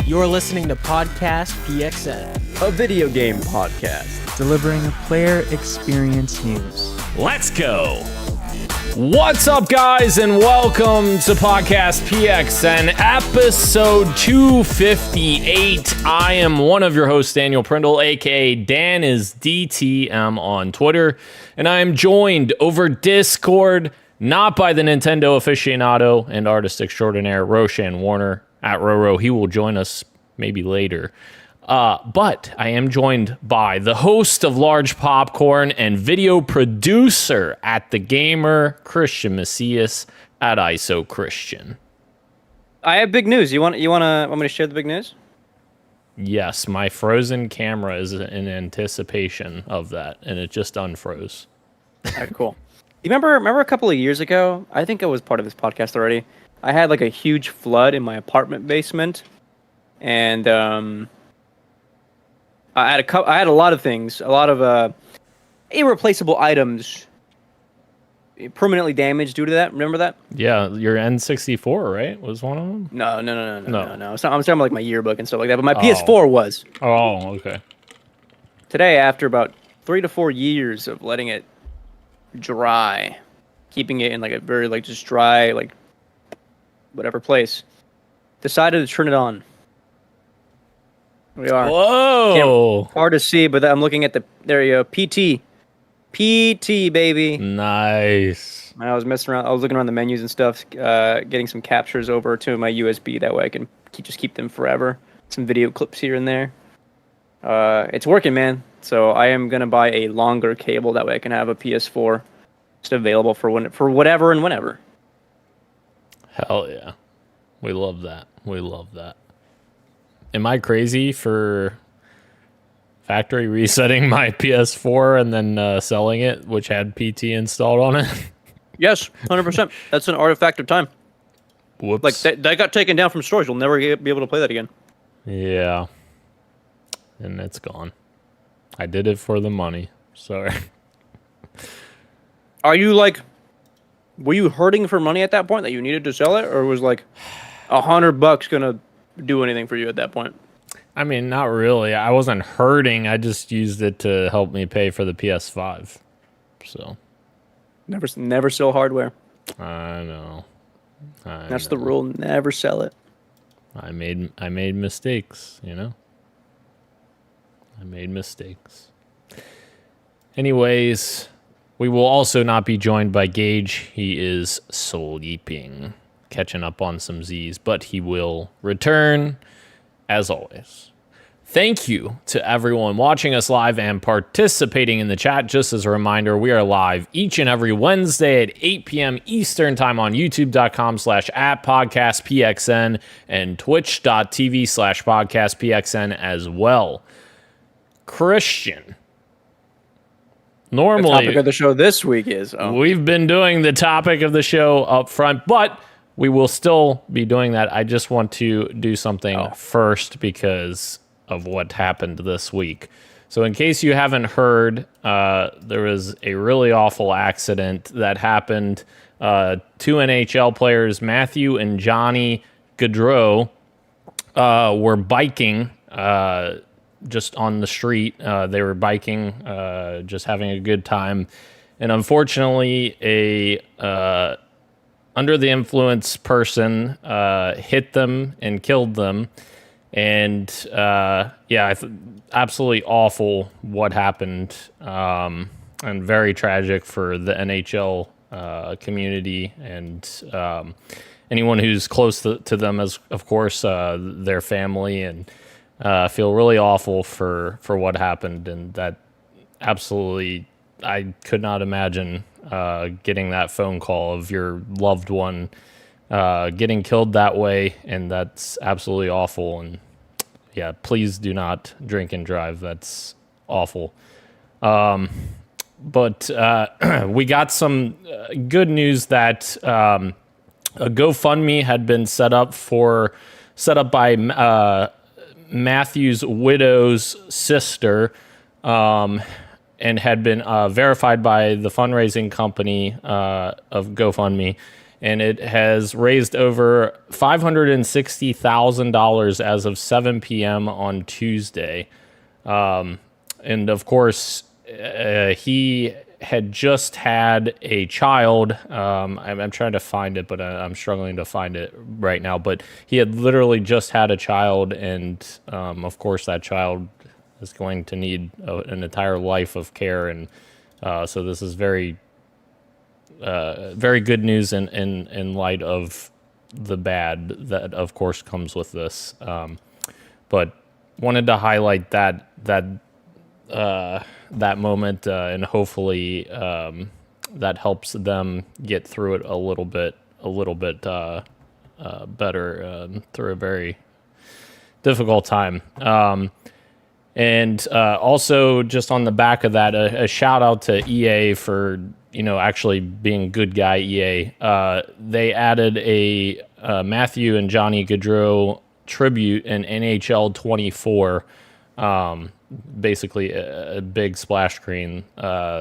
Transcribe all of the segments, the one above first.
You're listening to Podcast PXN, a video game podcast, delivering player experience news. Let's go! What's up, guys, and welcome to Podcast PXN, episode 258. I am one of your hosts, Daniel Prindle, aka Dan is DTM on Twitter, and I am joined over Discord, not by the Nintendo aficionado and artist extraordinaire, Roshan Warner, at Roro. He will join us maybe later. But I am joined by the host of Large Popcorn and video producer at The Gamer, Christian Macias at ISO Christian. I have big news. Want me to share the big news? Yes, my frozen camera is in anticipation of that, and it just unfroze. All right, cool. You remember a couple of years ago? I think I was part of this podcast already. I had like a huge flood in my apartment basement, and I had a lot of things, a lot of irreplaceable items permanently damaged due to that. Remember that? Yeah, your N64, right? Was one of them? No. I'm talking about like my yearbook and stuff like that, but my PS4 was. Oh, okay. Today, after about 3 to 4 years of letting it dry, keeping it in like a very like just dry like whatever place, decided to turn it on. We are. Whoa! Hard to see, but I'm looking at there you go. PT, baby. Nice. And I was messing around. I was looking around the menus and stuff, getting some captures over to my USB. That way I can keep them forever. Some video clips here and there. It's working, man. So I am gonna buy a longer cable. That way I can have a PS4 just available for whatever and whenever. Hell yeah. We love that. We love that. Am I crazy for factory resetting my PS4 and then selling it, which had PT installed on it? Yes, 100%. That's an artifact of time. Whoops. Like, that got taken down from storage. You'll never be able to play that again. Yeah. And it's gone. I did it for the money. Sorry. Are you like... Were you hurting for money at that point that you needed to sell it, or was like $100 gonna do anything for you at that point? I mean, not really. I wasn't hurting. I just used it to help me pay for the PS5. So never sell hardware. I know. That's the rule. Never sell it. I made mistakes, you know? I made mistakes. Anyways, we will also not be joined by Gage. He is sleeping, catching up on some Z's, but he will return as always. Thank you to everyone watching us live and participating in the chat. Just as a reminder, we are live each and every Wednesday at 8 p.m. Eastern time on youtube.com/@podcastpxn and twitch.tv/podcastpxn as well. Christian. Normally, the topic of the show this week is... We've been doing the topic of the show up front, but we will still be doing that. I just want to do something first because of what happened this week. So in case you haven't heard, there was a really awful accident that happened. Two NHL players, Matthew and Johnny Gaudreau, were biking just on the street. They were biking, just having a good time. And unfortunately, a under the influence person hit them and killed them. And absolutely awful what happened. And very tragic for the NHL community and anyone who's close to them, as of course their family, and feel really awful for what happened. And that absolutely, I could not imagine getting that phone call of your loved one getting killed that way, and that's absolutely awful. And yeah, please do not drink and drive. That's awful. But we got some good news that a GoFundMe had been set up by Matthew's widow's sister, and had been verified by the fundraising company of GoFundMe. and it has raised over $560,000 as of 7 p.m. on Tuesday. And of course, he had just had a child. I'm trying to find it, but I'm struggling to find it right now. But he had literally just had a child, and of course, that child is going to need an entire life of care. And so this is very, very good news in light of the bad that, of course, comes with this. But wanted to highlight that moment, and hopefully that helps them get through it a little bit better through a very difficult time. And also, just on the back of that, a shout out to EA for actually being good guy. EA, they added a Matthew and Johnny Gaudreau tribute in NHL 24. Basically a big splash screen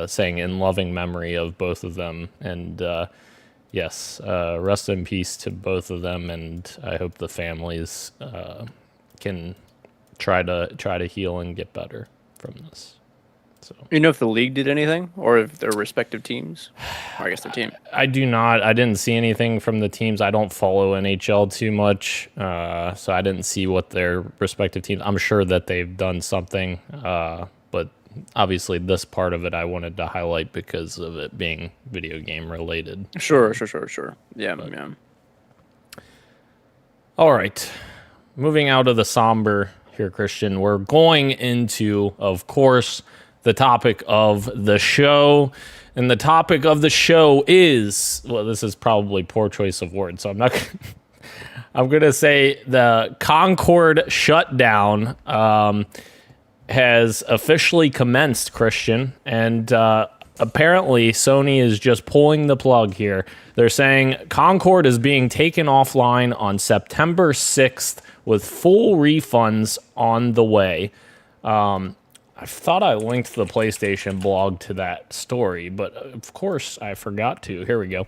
saying in loving memory of both of them, and yes, rest in peace to both of them, and I hope the families can try to heal and get better from this. So, you know if the league did anything, or if their respective teams, or I guess their team? I do not. I didn't see anything from the teams. I don't follow NHL too much, so I didn't see what their respective teams. I'm sure that they've done something, but obviously this part of it I wanted to highlight because of it being video game related. Sure. Yeah, yeah. All right, moving out of the somber here, Christian, we're going into, of course, the topic of the show. And the topic of the show is, well, this is probably poor choice of words, so I'm not I'm going to say the Concord shutdown has officially commenced, Christian. And apparently Sony is just pulling the plug here. They're saying Concord is being taken offline on September 6th with full refunds on the way. I thought I linked the PlayStation blog to that story, but of course I forgot to. Here we go.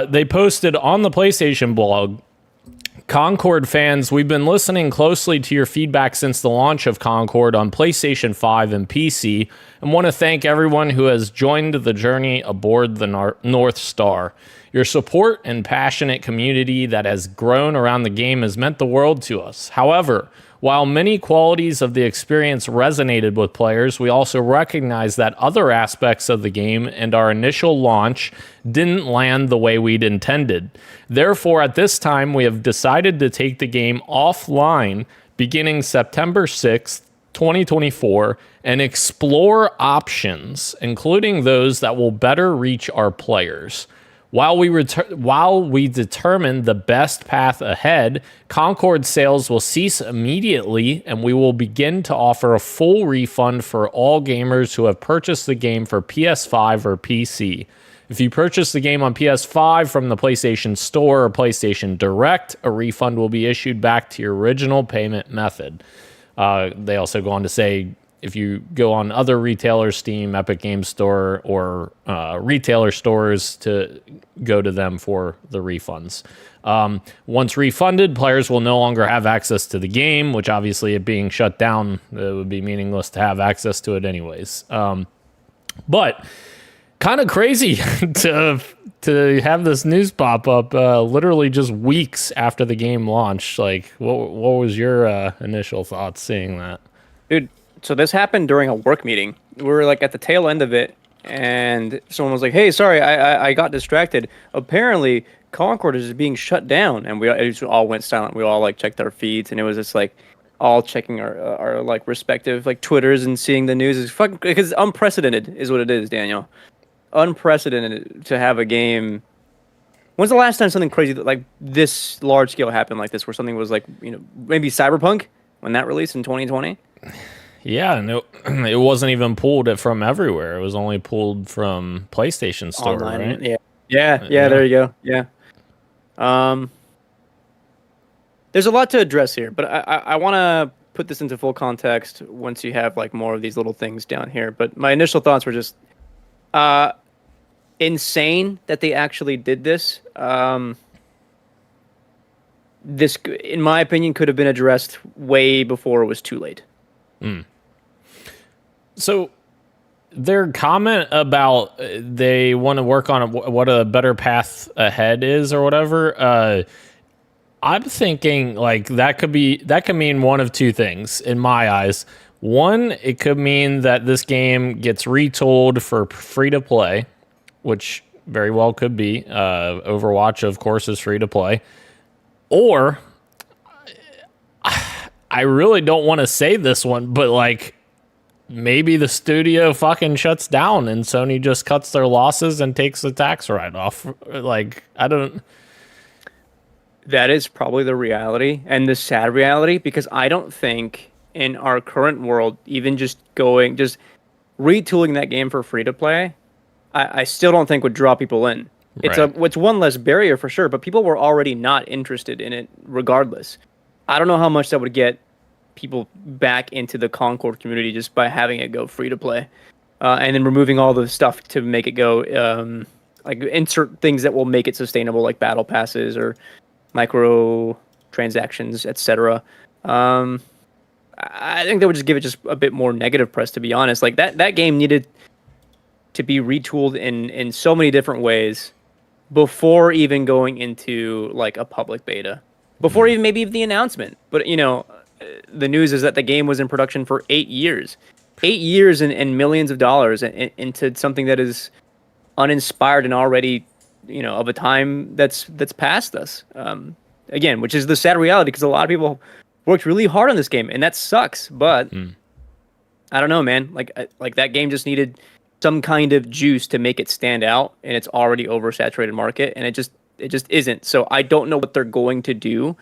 They posted on the PlayStation blog, Concord fans, we've been listening closely to your feedback since the launch of Concord on PlayStation 5 and PC, and want to thank everyone who has joined the journey aboard the North Star. Your support and passionate community that has grown around the game has meant the world to us. However, while many qualities of the experience resonated with players, we also recognize that other aspects of the game and our initial launch didn't land the way we'd intended. Therefore, at this time, we have decided to take the game offline beginning September 6th, 2024, and explore options, including those that will better reach our players. While we determine the best path ahead, Concord sales will cease immediately, and we will begin to offer a full refund for all gamers who have purchased the game for PS5 or PC. If you purchase the game on PS5 from the PlayStation Store or PlayStation Direct, a refund will be issued back to your original payment method. They also go on to say, if you go on other retailers, Steam, Epic Games Store, or retailer stores, to go to them for the refunds. Once refunded, players will no longer have access to the game, which obviously it being shut down, it would be meaningless to have access to it anyways. But kind of crazy to have this news pop up literally just weeks after the game launched. Like, what was your initial thoughts seeing that? Dude, so this happened during a work meeting. We were like at the tail end of it, and someone was like, "Hey, sorry, I got distracted. Apparently, Concord is being shut down," and it all went silent. We all like checked our feeds, and it was just like all checking our like respective like Twitters and seeing the news. Is fucking because unprecedented is what it is, Daniel. Unprecedented to have a game. When's the last time something crazy like this large scale happened like this, where something was like, maybe Cyberpunk when that released in 2020? Yeah, no, it wasn't even pulled from everywhere. It was only pulled from PlayStation Store, online, right? Yeah. There you go. Yeah. There's a lot to address here, but I want to put this into full context once you have like more of these little things down here. But my initial thoughts were just, insane that they actually did this. This, in my opinion, could have been addressed way before it was too late. So their comment about they want to work on what a better path ahead is or whatever, I'm thinking like that could mean one of two things in my eyes. One, it could mean that this game gets retooled for free to play, which very well could be. Overwatch, of course, is free to play. Or I really don't want to say this one, but like maybe the studio fucking shuts down and Sony just cuts their losses and takes the tax write-off. Like, I don't... That is probably the reality and the sad reality, because I don't think in our current world, even just retooling that game for free to play, I still don't think would draw people in. It's one less barrier for sure, but people were already not interested in it regardless. I don't know how much that would get people back into the Concord community just by having it go free to play, and then removing all the stuff to make it go like insert things that will make it sustainable, like battle passes or micro transactions, etc. I think that would just give it just a bit more negative press, to be honest. Like that game needed to be retooled in so many different ways before even going into like a public beta, before even maybe the announcement. But you know, the news is that the game was in production for 8 years, 8 years and millions of dollars into something that is uninspired and already, you know, of a time that's past us. Again, which is the sad reality, because a lot of people worked really hard on this game, and that sucks. But I don't know, man. Like that game just needed some kind of juice to make it stand out, and it's already oversaturated market, and it just isn't. So I don't know what they're going to do.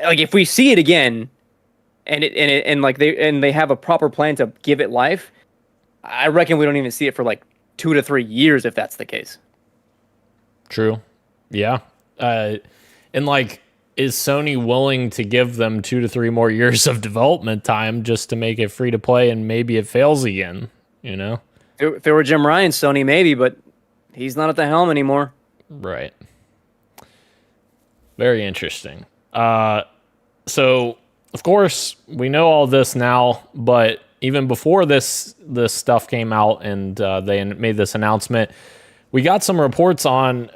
Like if we see it again, and they have a proper plan to give it life, I reckon we don't even see it for like 2 to 3 years if that's the case. True. Yeah. And like, is Sony willing to give them 2 to 3 more years of development time just to make it free to play, and maybe it fails again? You know, if it were Jim Ryan, Sony maybe, but he's not at the helm anymore. Right. Very interesting. So of course we know all this now, but even before this stuff came out and they made this announcement, we got some reports on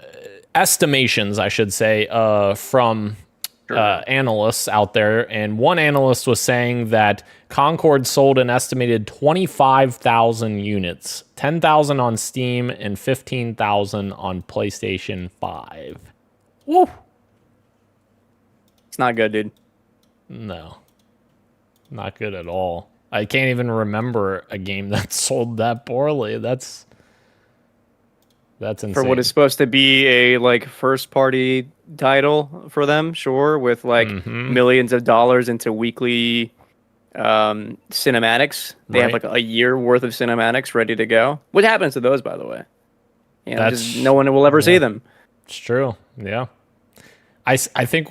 estimations, I should say, from analysts out there. And one analyst was saying that Concord sold an estimated 25,000 units, 10,000 on Steam and 15,000 on PlayStation 5. Woo! It's not good, dude. No. Not good at all. I can't even remember a game that sold that poorly. That's insane. For what is supposed to be a like first party title for them, sure, with like millions of dollars into weekly cinematics. They have like a year worth of cinematics ready to go. What happens to those, by the way? You know, just no one will ever see them. It's true. Yeah. I think,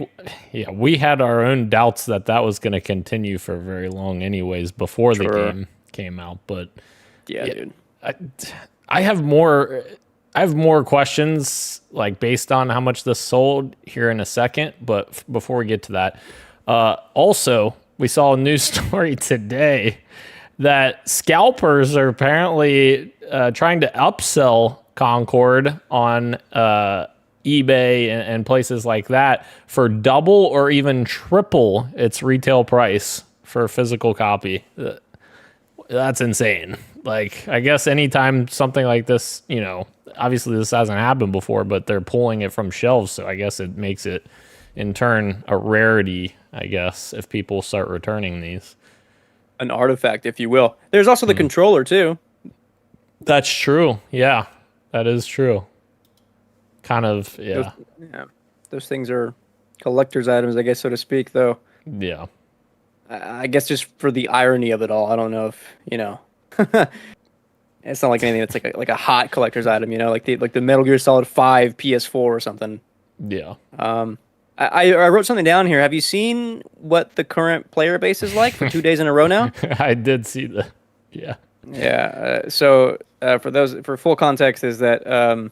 yeah, we had our own doubts that was going to continue for very long anyways before the game came out. But yeah, dude. I have more questions, like based on how much this sold here in a second. But before we get to that, also, we saw a news story today that scalpers are apparently trying to upsell Concord on eBay and places like that for double or even triple its retail price for a physical copy. That's insane. Like, I guess anytime something like this, you know, obviously this hasn't happened before, but they're pulling it from shelves, so I guess it makes it in turn a rarity, I guess, if people start returning these. An artifact, if you will. There's also the controller too. That's true. Yeah, that is true. Kind of, yeah. Those things are collector's items, I guess, so to speak, though. Yeah. I guess just for the irony of it all, I don't know if, you know, it's not like anything that's like a hot collector's item, you know, like the Metal Gear Solid 5 PS4 or something. Yeah. I wrote something down here. Have you seen what the current player base is like for 2 days in a row now? I did see that. Yeah. Yeah. For full context, is that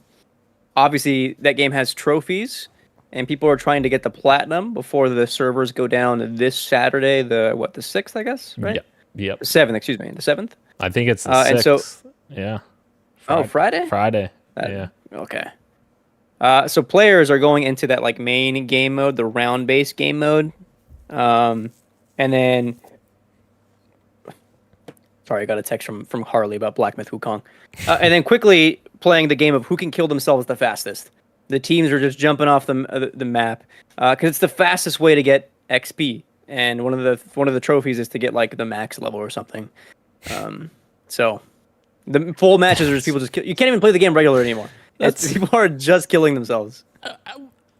obviously that game has trophies, and people are trying to get the platinum before the servers go down this Saturday. The 6th, I guess, right? Yep. The 7th, excuse me, the 7th. I think it's the 6th. And so, yeah. Friday. Friday. That- Yeah. Okay. So players are going into that like main game mode, the round-based game mode, and then. Sorry, I got a text from Harley about Black Myth Wukong. And then quickly playing the game of who can kill themselves the fastest. The teams are just jumping off the map because it's the fastest way to get XP, and one of the trophies is to get like the max level or something. So the full matches are just people just you can't even play the game regular anymore. People are just killing themselves.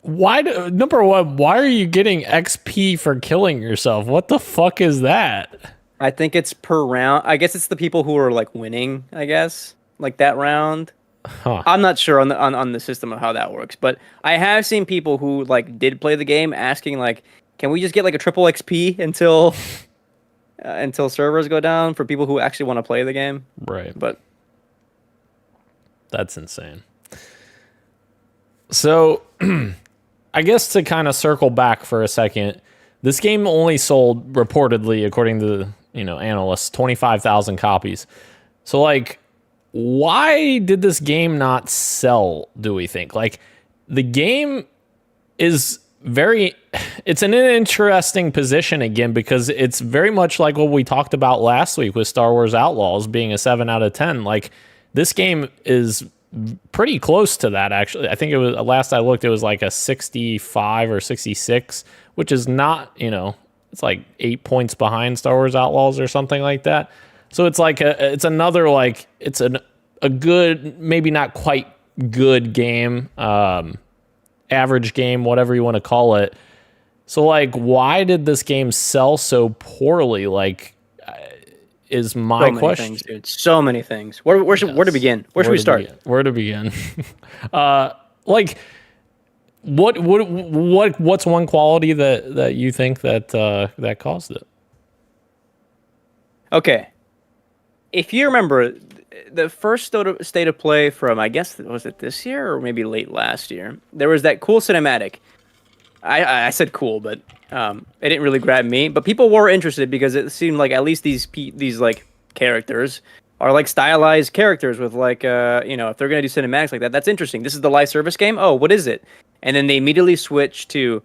Number one, why are you getting XP for killing yourself? What the fuck is that? I think it's per round. I guess it's the people who are like winning, I guess, like that round. Huh. I'm not sure on the system of how that works, but I have seen people who like did play the game asking like, can we just get like a triple XP until servers go down for people who actually want to play the game? Right. But that's insane. So I guess to kind of circle back for a second, this game only sold reportedly, according to analysts, 25,000 copies. So like, why did this game not sell? Do we think like the game is it's in an interesting position again because it's very much like what we talked about last week with Star Wars Outlaws being a 7 out of 10. Like this game is pretty close to that actually. I think it was last I looked, it was like a 65 or 66. Which is not, it's like 8 points behind Star Wars Outlaws or something like that. So it's like it's another like it's a good, maybe not quite good game, average game, whatever you want to call it. So like, why did this game sell so poorly? Like, is my question. Things, dude. So many things. Where to begin? Where should we start? Where to begin? Like. What's one quality that you think that caused it? Okay, if you remember, the first state of play from I guess was it this year or maybe late last year, there was that cool cinematic. I said cool, but it didn't really grab me. But people were interested because it seemed like at least these like characters are like stylized characters with like if they're gonna do cinematics like that, that's interesting. This is the live service game. Oh, what is it? And then they immediately switched to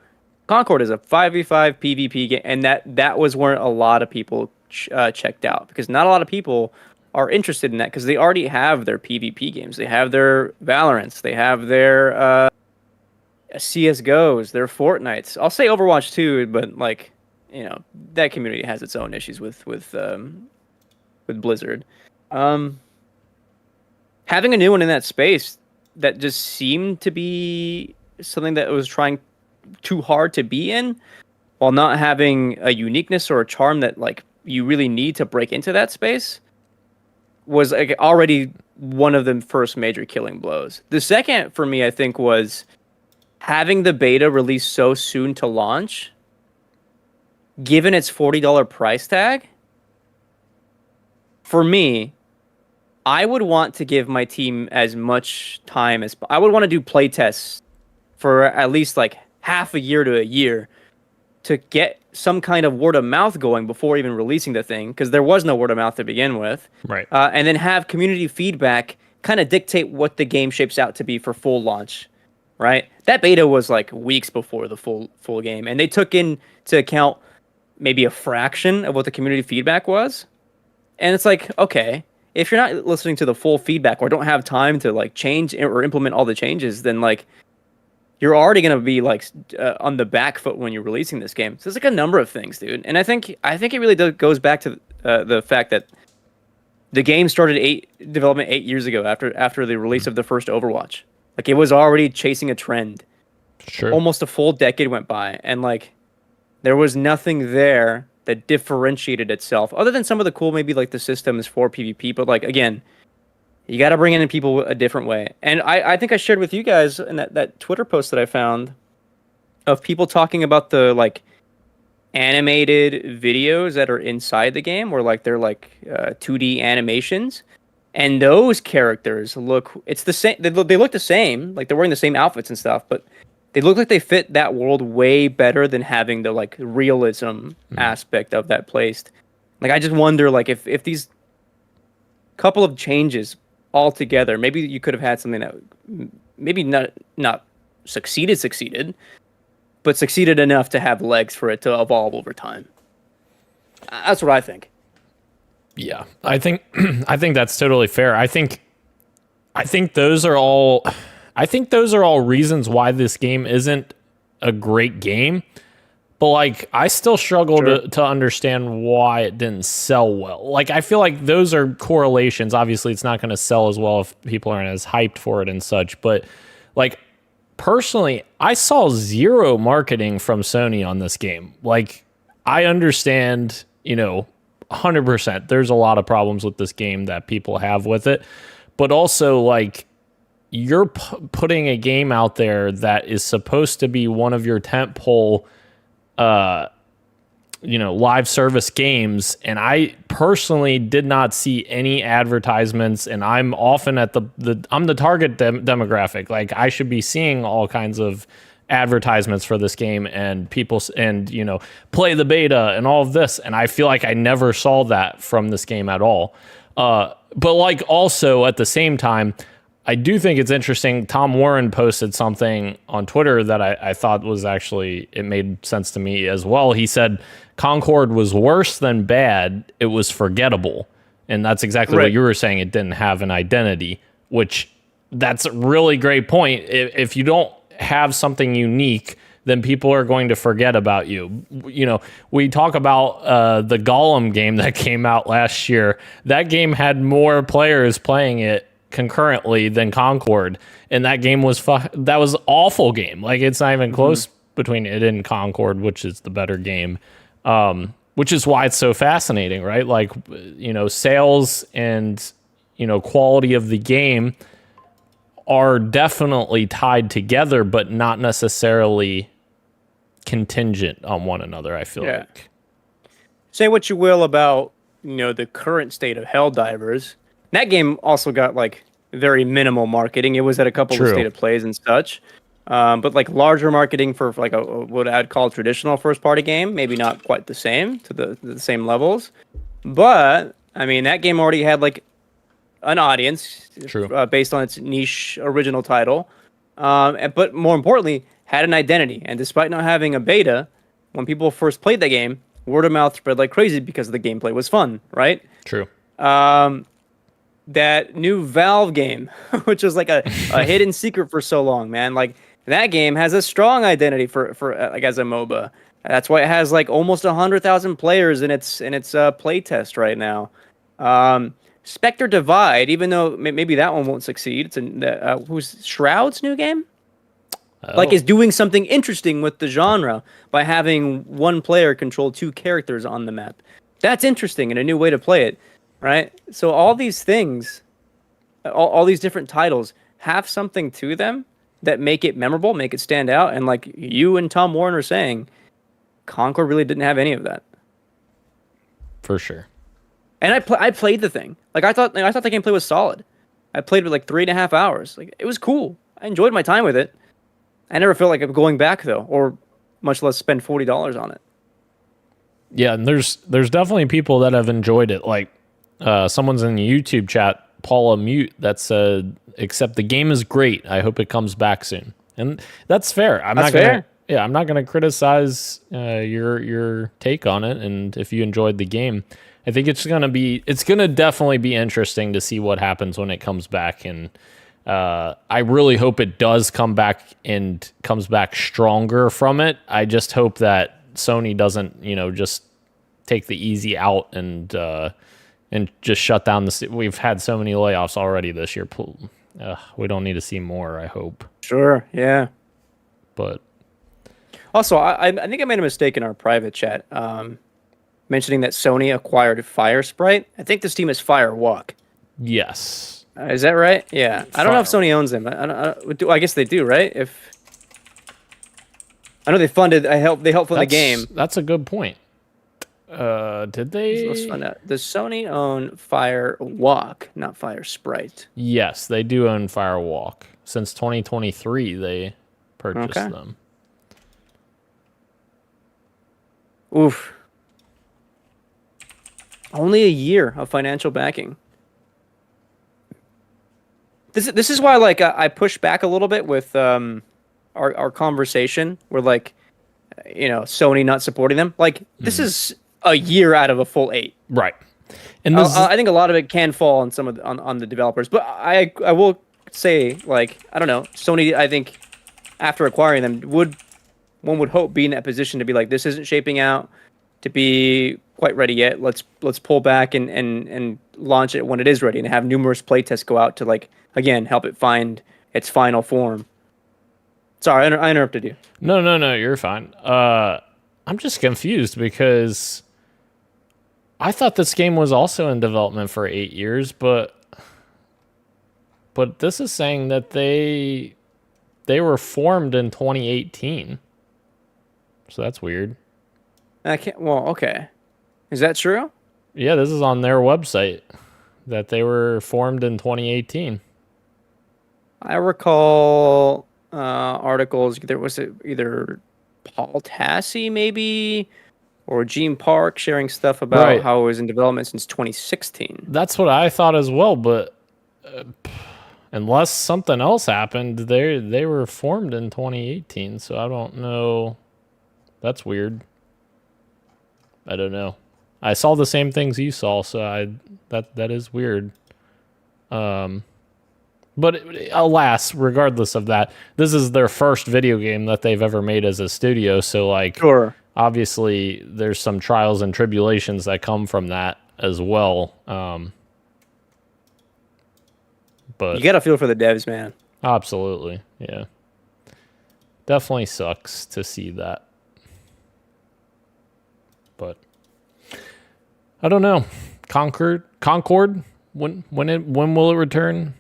Concord as a 5v5 PvP game, and that was where a lot of people checked out because not a lot of people are interested in that because they already have their PvP games. They have their Valorants. They have their CS:GOs, their Fortnites. I'll say Overwatch too, but like that community has its own issues with Blizzard. Having a new one in that space that just seemed to be something that was trying too hard to be in while not having a uniqueness or a charm that like you really need to break into that space was like already one of the first major killing blows. The second for me, I think, was having the beta released so soon to launch, given its $40 price tag. For me, I would want to give my team as much time as I would want to do play tests for at least like half a year to a year to get some kind of word of mouth going before even releasing the thing, because there was no word of mouth to begin with. Right. And then have community feedback kind of dictate what the game shapes out to be for full launch. Right. That beta was like weeks before the full game, and they took into account maybe a fraction of what the community feedback was. And it's like, okay, if you're not listening to the full feedback or don't have time to like change or implement all the changes, then like you're already going to be like on the back foot when you're releasing this game. So it's like a number of things, dude. And I think it really goes back to the fact that the game started development 8 years ago after the release of the first Overwatch. Like it was already chasing a trend. Sure. Almost a full decade went by, and like there was nothing there that differentiated itself, other than some of the cool, maybe like the systems for PvP. But like again, you got to bring in people a different way. And I think I shared with you guys in that Twitter post that I found of people talking about the like animated videos that are inside the game, or like they're like 2D animations, and those characters look it's the same. They look the same, like they're wearing the same outfits and stuff, but they look like they fit that world way better than having the like realism aspect of that placed. Like I just wonder, like if these couple of changes all together, maybe you could have had something that maybe not succeeded, but succeeded enough to have legs for it to evolve over time. That's what I think. Yeah, I think I think that's totally fair. I think those are all reasons why this game isn't a great game. But like I still struggle to understand why it didn't sell well. Like I feel like those are correlations. Obviously it's not going to sell as well if people aren't as hyped for it and such, but like personally, I saw zero marketing from Sony on this game. Like I understand, 100%. There's a lot of problems with this game that people have with it, but also like you're putting a game out there that is supposed to be one of your tentpole, live service games, and I personally did not see any advertisements. And I'm often at I'm the target demographic. Like I should be seeing all kinds of advertisements for this game and people and play the beta and all of this, and I feel like I never saw that from this game at all. But like also at the same time, I do think it's interesting. Tom Warren posted something on Twitter that I thought was actually, it made sense to me as well. He said Concord was worse than bad, it was forgettable. And that's exactly what you were saying. It didn't have an identity, which that's a really great point. If you don't have something unique, then people are going to forget about you. We talk about the Gollum game that came out last year. That game had more players playing it concurrently than Concord, and that game was that was awful game. Like it's not even close between it and Concord, which is the better game. Which is why it's so fascinating, right? Like sales and quality of the game are definitely tied together, but not necessarily contingent on one another, I feel like. Say what you will about, the current state of Helldivers. That game also got like very minimal marketing. It was at a couple of state of plays and such. But like larger marketing for like what I'd call a traditional first party game, maybe not quite the same to the same levels. But I mean, that game already had like an audience based on its niche original title. But more importantly, had an identity. And despite not having a beta, when people first played that game, word of mouth spread like crazy because the gameplay was fun, right? True. That new Valve game, which was like a hidden secret for so long, man. Like that game has a strong identity for like as a MOBA. That's why it has like almost 100,000 players in its play test right now. Spectre Divide, even though maybe that one won't succeed, it's who's Shroud's new game? Like is doing something interesting with the genre by having one player control two characters on the map. That's interesting and a new way to play it, right? So all these things, all these different titles have something to them that make it memorable, make it stand out. And like you and Tom Warren are saying, Concord really didn't have any of that. For sure. And I played the thing. Like I thought the gameplay was solid. I played it like 3.5 hours. Like it was cool. I enjoyed my time with it. I never felt like I'm going back though, or much less spend $40 on it. Yeah, and there's definitely people that have enjoyed it. Like someone's in the YouTube chat, Paula Mute, that said, "Except the game is great. I hope it comes back soon." And that's fair. I'm not gonna criticize your take on it. And if you enjoyed the game, I think it's gonna definitely be interesting to see what happens when it comes back. And I really hope it does come back and comes back stronger from it. I just hope that Sony doesn't, just take the easy out and just shut down we've had so many layoffs already this year. We don't need to see more, I hope. Sure, yeah. But also, I think I made a mistake in our private chat, mentioning that Sony acquired Firesprite. I think this team is Firewalk. Yes. Is that right? Yeah. I don't know if Sony owns them. I guess they do, right? I know they funded. They helped fund the game. That's a good point. Did they? Let's find out. Does Sony own Firewalk, not Fire Sprite? Yes, they do own Firewalk. Since 2023, they purchased them. Oof. Only a year of financial backing. This is why like I push back a little bit with our conversation where like Sony not supporting them. Like this is a year out of a full 8. Right. And I think a lot of it can fall on some of on the developers, but I will say like I don't know, Sony I think after acquiring them one would hope be in that position to be like this isn't shaping out to be quite ready yet. Let's pull back and launch it when it is ready and have numerous playtests go out to like again help it find its final form. Sorry, I interrupted you. No, you're fine. I'm just confused because I thought this game was also in development for 8 years, but this is saying that they were formed in 2018. So that's weird. Okay. Is that true? Yeah, this is on their website that they were formed in 2018. I recall articles. There was either Paul Tassi maybe or Gene Park sharing stuff about how it was in development since 2016. That's what I thought as well, but unless something else happened, they were formed in 2018, so I don't know. That's weird. I don't know. I saw the same things you saw, so that is weird. But alas, regardless of that, this is their first video game that they've ever made as a studio, so like obviously there's some trials and tribulations that come from that as well. But you got to feel for the devs, man. Absolutely. Yeah. Definitely sucks to see that. But I don't know. Concord, when will it return?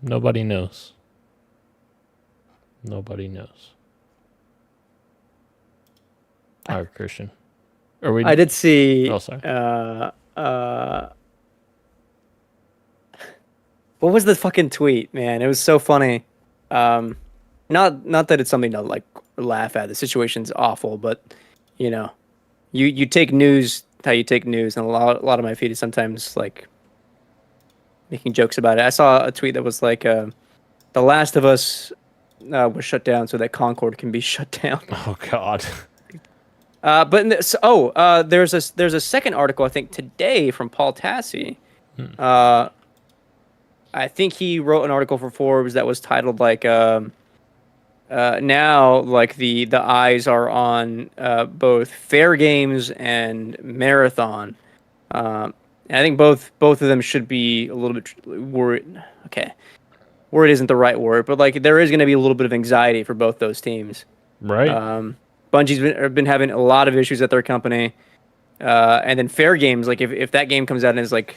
Nobody knows. Nobody knows. All right, Christian. I did see. Oh, sorry. What was the fucking tweet, man? It was so funny. Not that it's something to like laugh at. The situation's awful, but you take news how you take news, and a lot of my feed is sometimes like making jokes about it. I saw a tweet that was like, "The Last of Us was shut down so that Concord can be shut down." Oh God. There's a second article I think today from Paul Tassi. I think he wrote an article for Forbes that was titled like now like the eyes are on both Fair Games and Marathon. And I think both of them should be a little bit worried. Okay, worried isn't the right word, but like there is going to be a little bit of anxiety for both those teams. Right. Bungie's been having a lot of issues at their company, and then Fair Games, like if that game comes out and is like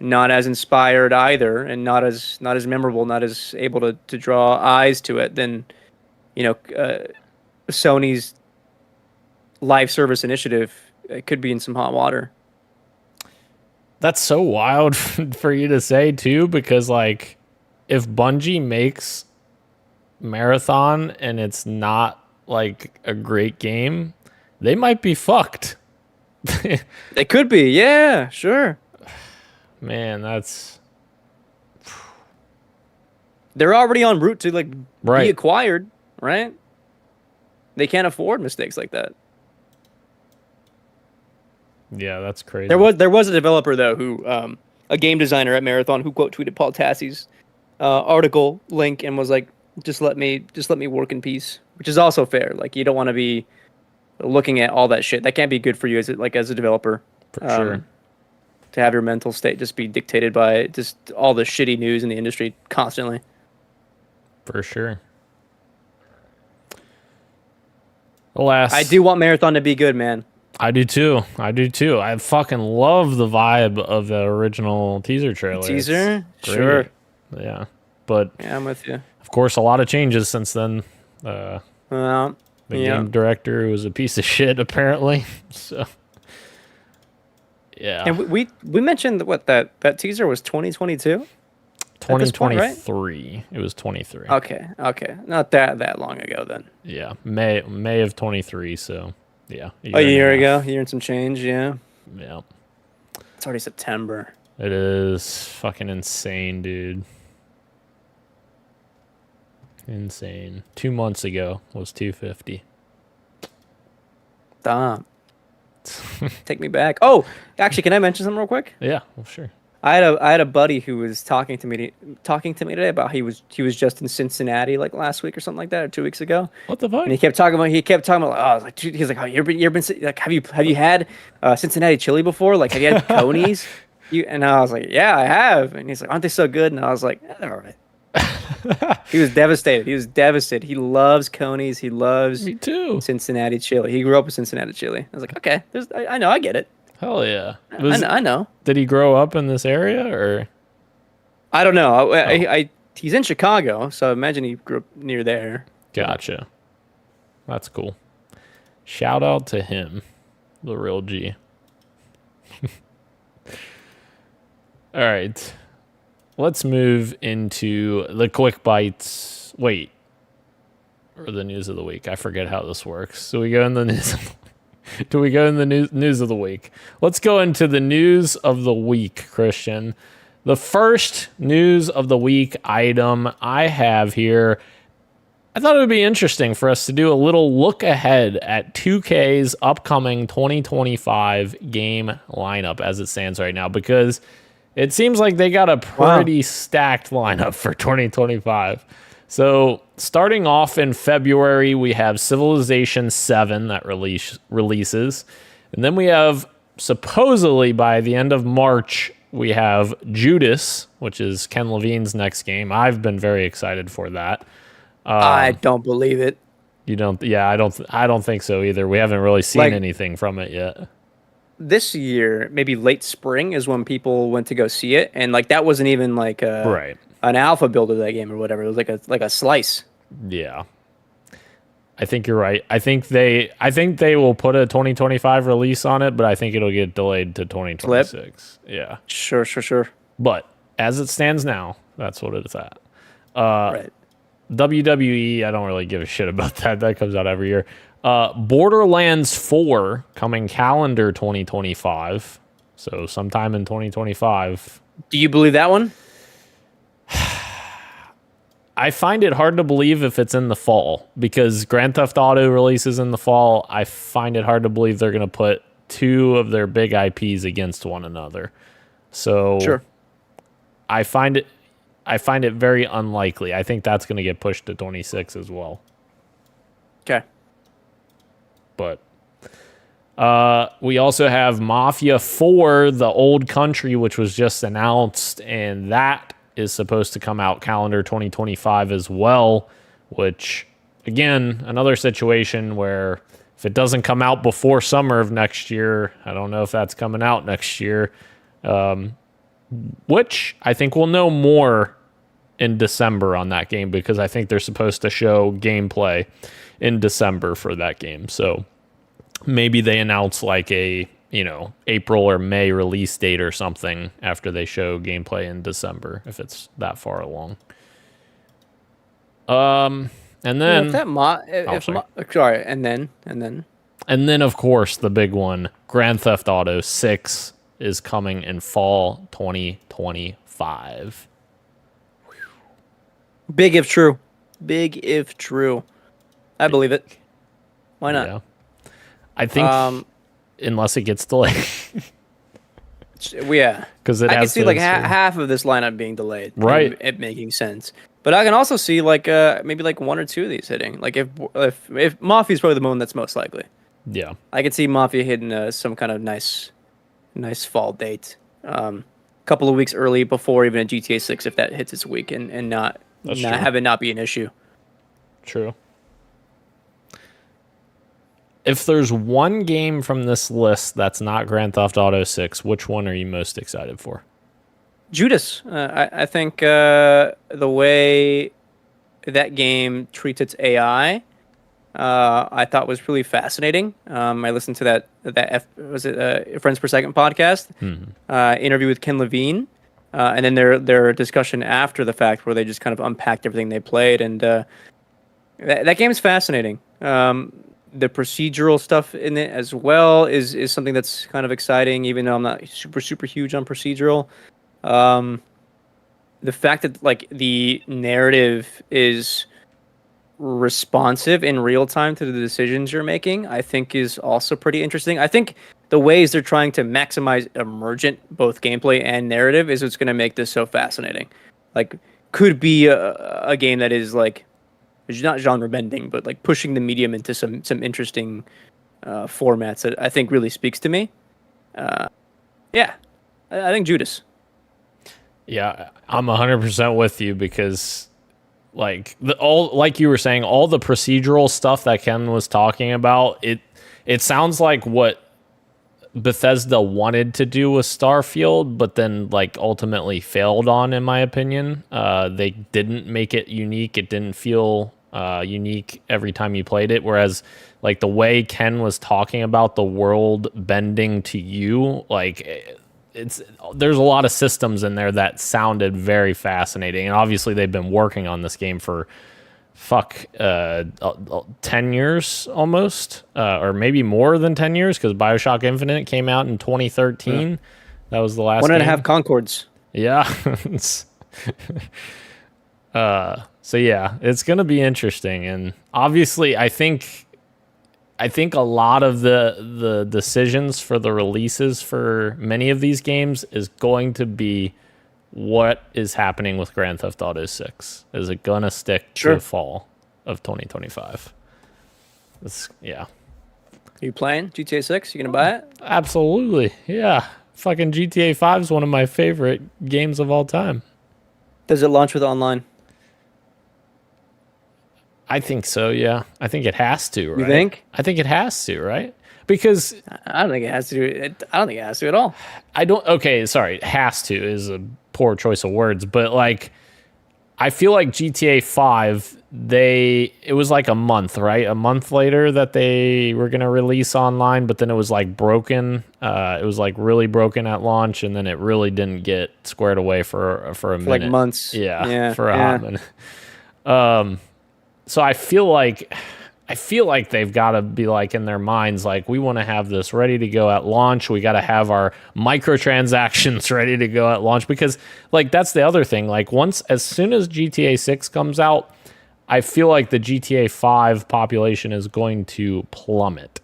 not as inspired either, and not as memorable, not as able to draw eyes to it, then Sony's live service initiative could be in some hot water. That's so wild for you to say too, because like if Bungie makes Marathon and it's not like a great game, they might be fucked. They could be, yeah, sure. Man, they're already en route to like be acquired, right? They can't afford mistakes like that. Yeah, that's crazy. There was a developer though who a game designer at Marathon who quote tweeted Paul Tassi's article link and was like, just let me work in peace, which is also fair. Like you don't want to be looking at all that shit. That can't be good for you as a developer. For sure. To have your mental state just be dictated by just all the shitty news in the industry constantly. For sure. Alas. I do want Marathon to be good, man. I do too. I fucking love the vibe of the original teaser trailer. Teaser? Sure. Yeah. But yeah, I'm with you. Of course, a lot of changes since then. Well, The game director was a piece of shit, apparently. So, yeah. And we mentioned that teaser was 2022. 2023. Right? It was 23. Okay, not that long ago then. Yeah, May of 23. So, yeah, a year ago, a year and some change. Yeah. Yeah. It's already September. It is fucking insane, dude. Insane. 2 months ago was 250. Damn. Take me back. Oh, actually, can I mention something real quick? Yeah, well, sure. I had a buddy who was talking to me today about he was just in Cincinnati like last week or something like that, or 2 weeks ago. What the fuck? And he kept talking about like, oh, I was like, dude, he's like, oh, you've been like, have you had Cincinnati chili before? Like, have you had Coney's? And I was like, yeah, I have. And he's like, aren't they so good? And I was like, they're all right. He was devastated. He loves Coney's. He loves Me too. Cincinnati chili. He grew up with Cincinnati chili. I was like, okay, I know, I get it. Hell yeah. I know. Did he grow up in this area or? I don't know. He's in Chicago, so I imagine he grew up near there. Gotcha. That's cool. Shout out to him, the real G. All right. Let's move into the quick bites. Wait. Or the news of the week. I forget how this works. So we go in the news. Do we go in the news of the week? Let's go into the news of the week, Christian. The first news of the week item I have here, I thought it would be interesting for us to do a little look ahead at 2K's upcoming 2025 game lineup as it stands right now, because it seems like they got a pretty stacked lineup for 2025. So starting off in February, we have Civilization 7 that releases. And then we have, supposedly by the end of March, we have Judas, which is Ken Levine's next game. I've been very excited for that. I don't believe it. You don't? Yeah, I don't think so either. We haven't really seen anything from it yet. This year, maybe late spring, is when people went to go see it, and like that wasn't even like an alpha build of that game or whatever. It was like a slice. Yeah, I think you're right. I think they will put a 2025 release on it, but I think it'll get delayed to 2026. Yeah, sure. But as it stands now, that's what it's at. Right. WWE, I don't really give a shit about that. That comes out every year. Borderlands 4 coming calendar 2025. So sometime in 2025. Do you believe that one? I find it hard to believe if it's in the fall, because Grand Theft Auto releases in the fall. I find it hard to believe they're going to put two of their big IPs against one another. So sure. I find it very unlikely. I think that's going to get pushed to 26 as well. Okay. But we also have Mafia 4, The Old Country, which was just announced, and that is supposed to come out calendar 2025 as well, which, again, another situation where if it doesn't come out before summer of next year, I don't know if that's coming out next year, which I think we'll know more in December on that game, because I think they're supposed to show gameplay in December for that game. So maybe they announce like a, April or May release date or something after they show gameplay in December, if it's that far along. And then and then of course the big one, Grand Theft Auto 6 is coming in fall 2025. Big if true. I believe it. Why not? Yeah. I think unless it gets delayed. Yeah. Because I can see like half of this lineup being delayed. Right. It making sense. But I can also see like maybe like one or two of these hitting. Like if Mafia is probably the one that's most likely. Yeah. I could see Mafia hitting some kind of nice fall date. Couple of weeks early before even a GTA 6 if that hits its week and have it not be an issue. True. If there's one game from this list that's not Grand Theft Auto 6, which one are you most excited for? Judas. I think the way that game treats its AI I thought was really fascinating. I listened to Friends Per Second podcast interview with Ken Levine, and then their discussion after the fact where they just kind of unpacked everything they played, and that game is fascinating. The procedural stuff in it as well is something that's kind of exciting, even though I'm not super huge on procedural. The fact that like the narrative is responsive in real time to the decisions you're making, I think is also pretty interesting. I think the ways they're trying to maximize emergent both gameplay and narrative is what's going to make this so fascinating. Like, could be a game that is like, it's not genre bending, but like pushing the medium into some interesting formats that I think really speaks to me. Yeah, I think Judas. Yeah, I'm 100% with you because, like like you were saying, all the procedural stuff that Ken was talking about, it sounds like what Bethesda wanted to do with Starfield, but then like ultimately failed on, in my opinion. They didn't make it unique. It didn't feel unique every time you played it. Whereas like the way Ken was talking about the world bending to you, like there's a lot of systems in there that sounded very fascinating. And obviously they've been working on this game for 10 years almost, or maybe more than 10 years, because BioShock Infinite came out in 2013. Yeah. That was the last 1.5 Concords. Yeah. So yeah, it's going to be interesting. And obviously I think a lot of the decisions for the releases for many of these games is going to be what is happening with Grand Theft Auto 6. Is it going to stick to the fall of 2025? Yeah. Are you playing GTA 6? You going to buy it? Absolutely. Yeah. Fucking GTA 5 is one of my favorite games of all time. Does it launch with online? I think so, yeah. I think it has to, right? You think? I think it has to, right? Because I don't think it has to. I don't think it has to at all. Okay, sorry. Has to is a poor choice of words, but like I feel like GTA 5, it was like a month, right? A month later that they were going to release online, but then it was like broken. It was like really broken at launch, and then it really didn't get squared away for a minute. Like months. Yeah, for a hot minute. So I feel like they've got to be like in their minds, like, we want to have this ready to go at launch. We got to have our microtransactions ready to go at launch, because like that's the other thing. Like as soon as GTA 6 comes out, I feel like the GTA 5 population is going to plummet.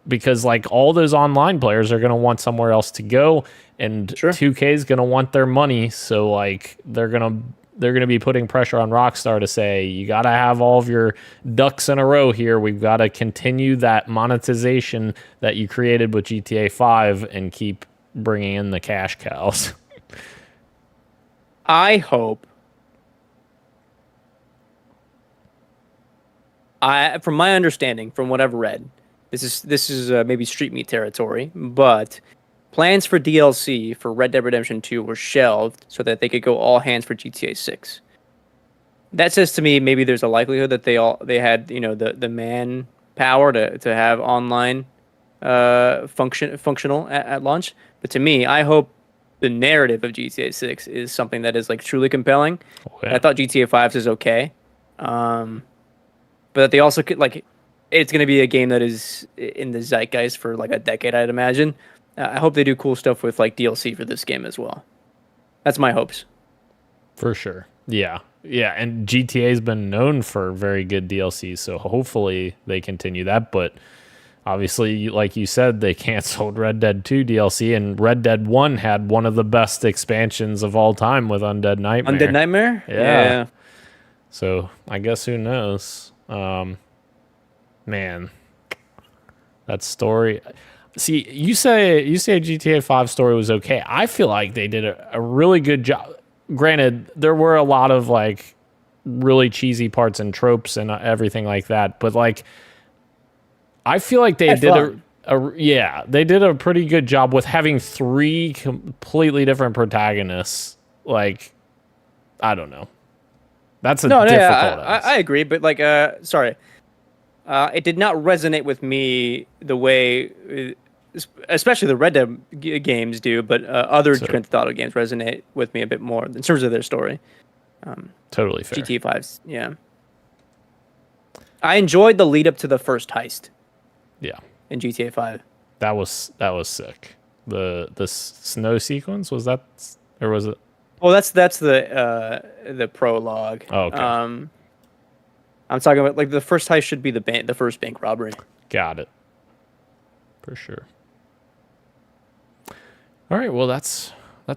Because like all those online players are going to want somewhere else to go, and 2K is going to want their money. So like they're going to be putting pressure on Rockstar to say, you got to have all of your ducks in a row here. We've got to continue that monetization that you created with GTA 5 and keep bringing in the cash cows. I hope. From my understanding, from what I've read, this is maybe street meat territory, but plans for DLC for Red Dead Redemption 2 were shelved so that they could go all hands for GTA 6. That says to me maybe there's a likelihood that they had the manpower to have online functional at launch. But to me, I hope the narrative of GTA 6 is something that is like truly compelling. Okay. I thought GTA 5 is okay, but that they also could like it's going to be a game that is in the zeitgeist for like a decade, I'd imagine. I hope they do cool stuff with like DLC for this game as well. That's my hopes. For sure. Yeah. Yeah. And GTA has been known for very good DLC, so hopefully they continue that. But obviously, like you said, they canceled Red Dead 2 DLC, and Red Dead 1 had one of the best expansions of all time with Undead Nightmare. Undead Nightmare? Yeah. So I guess who knows? Man, that story. See, you say GTA 5 story was okay. I feel like they did a really good job. Granted, there were a lot of like really cheesy parts and tropes and everything like that, but like I feel like they did they did a pretty good job with having 3 completely different protagonists. Like, I don't know. That's difficult. I agree, but like sorry. It did not resonate with me the way, especially the Red Dead games do, but other Grand Theft Auto games resonate with me a bit more in terms of their story. Totally fair. GTA 5's, yeah. I enjoyed the lead up to the first heist. Yeah. In GTA 5. That was sick. The snow sequence, was that, or was it? Well, that's the prologue. Oh, okay. I'm talking about like the first heist should be the first bank robbery. Got it. For sure. All right, well that's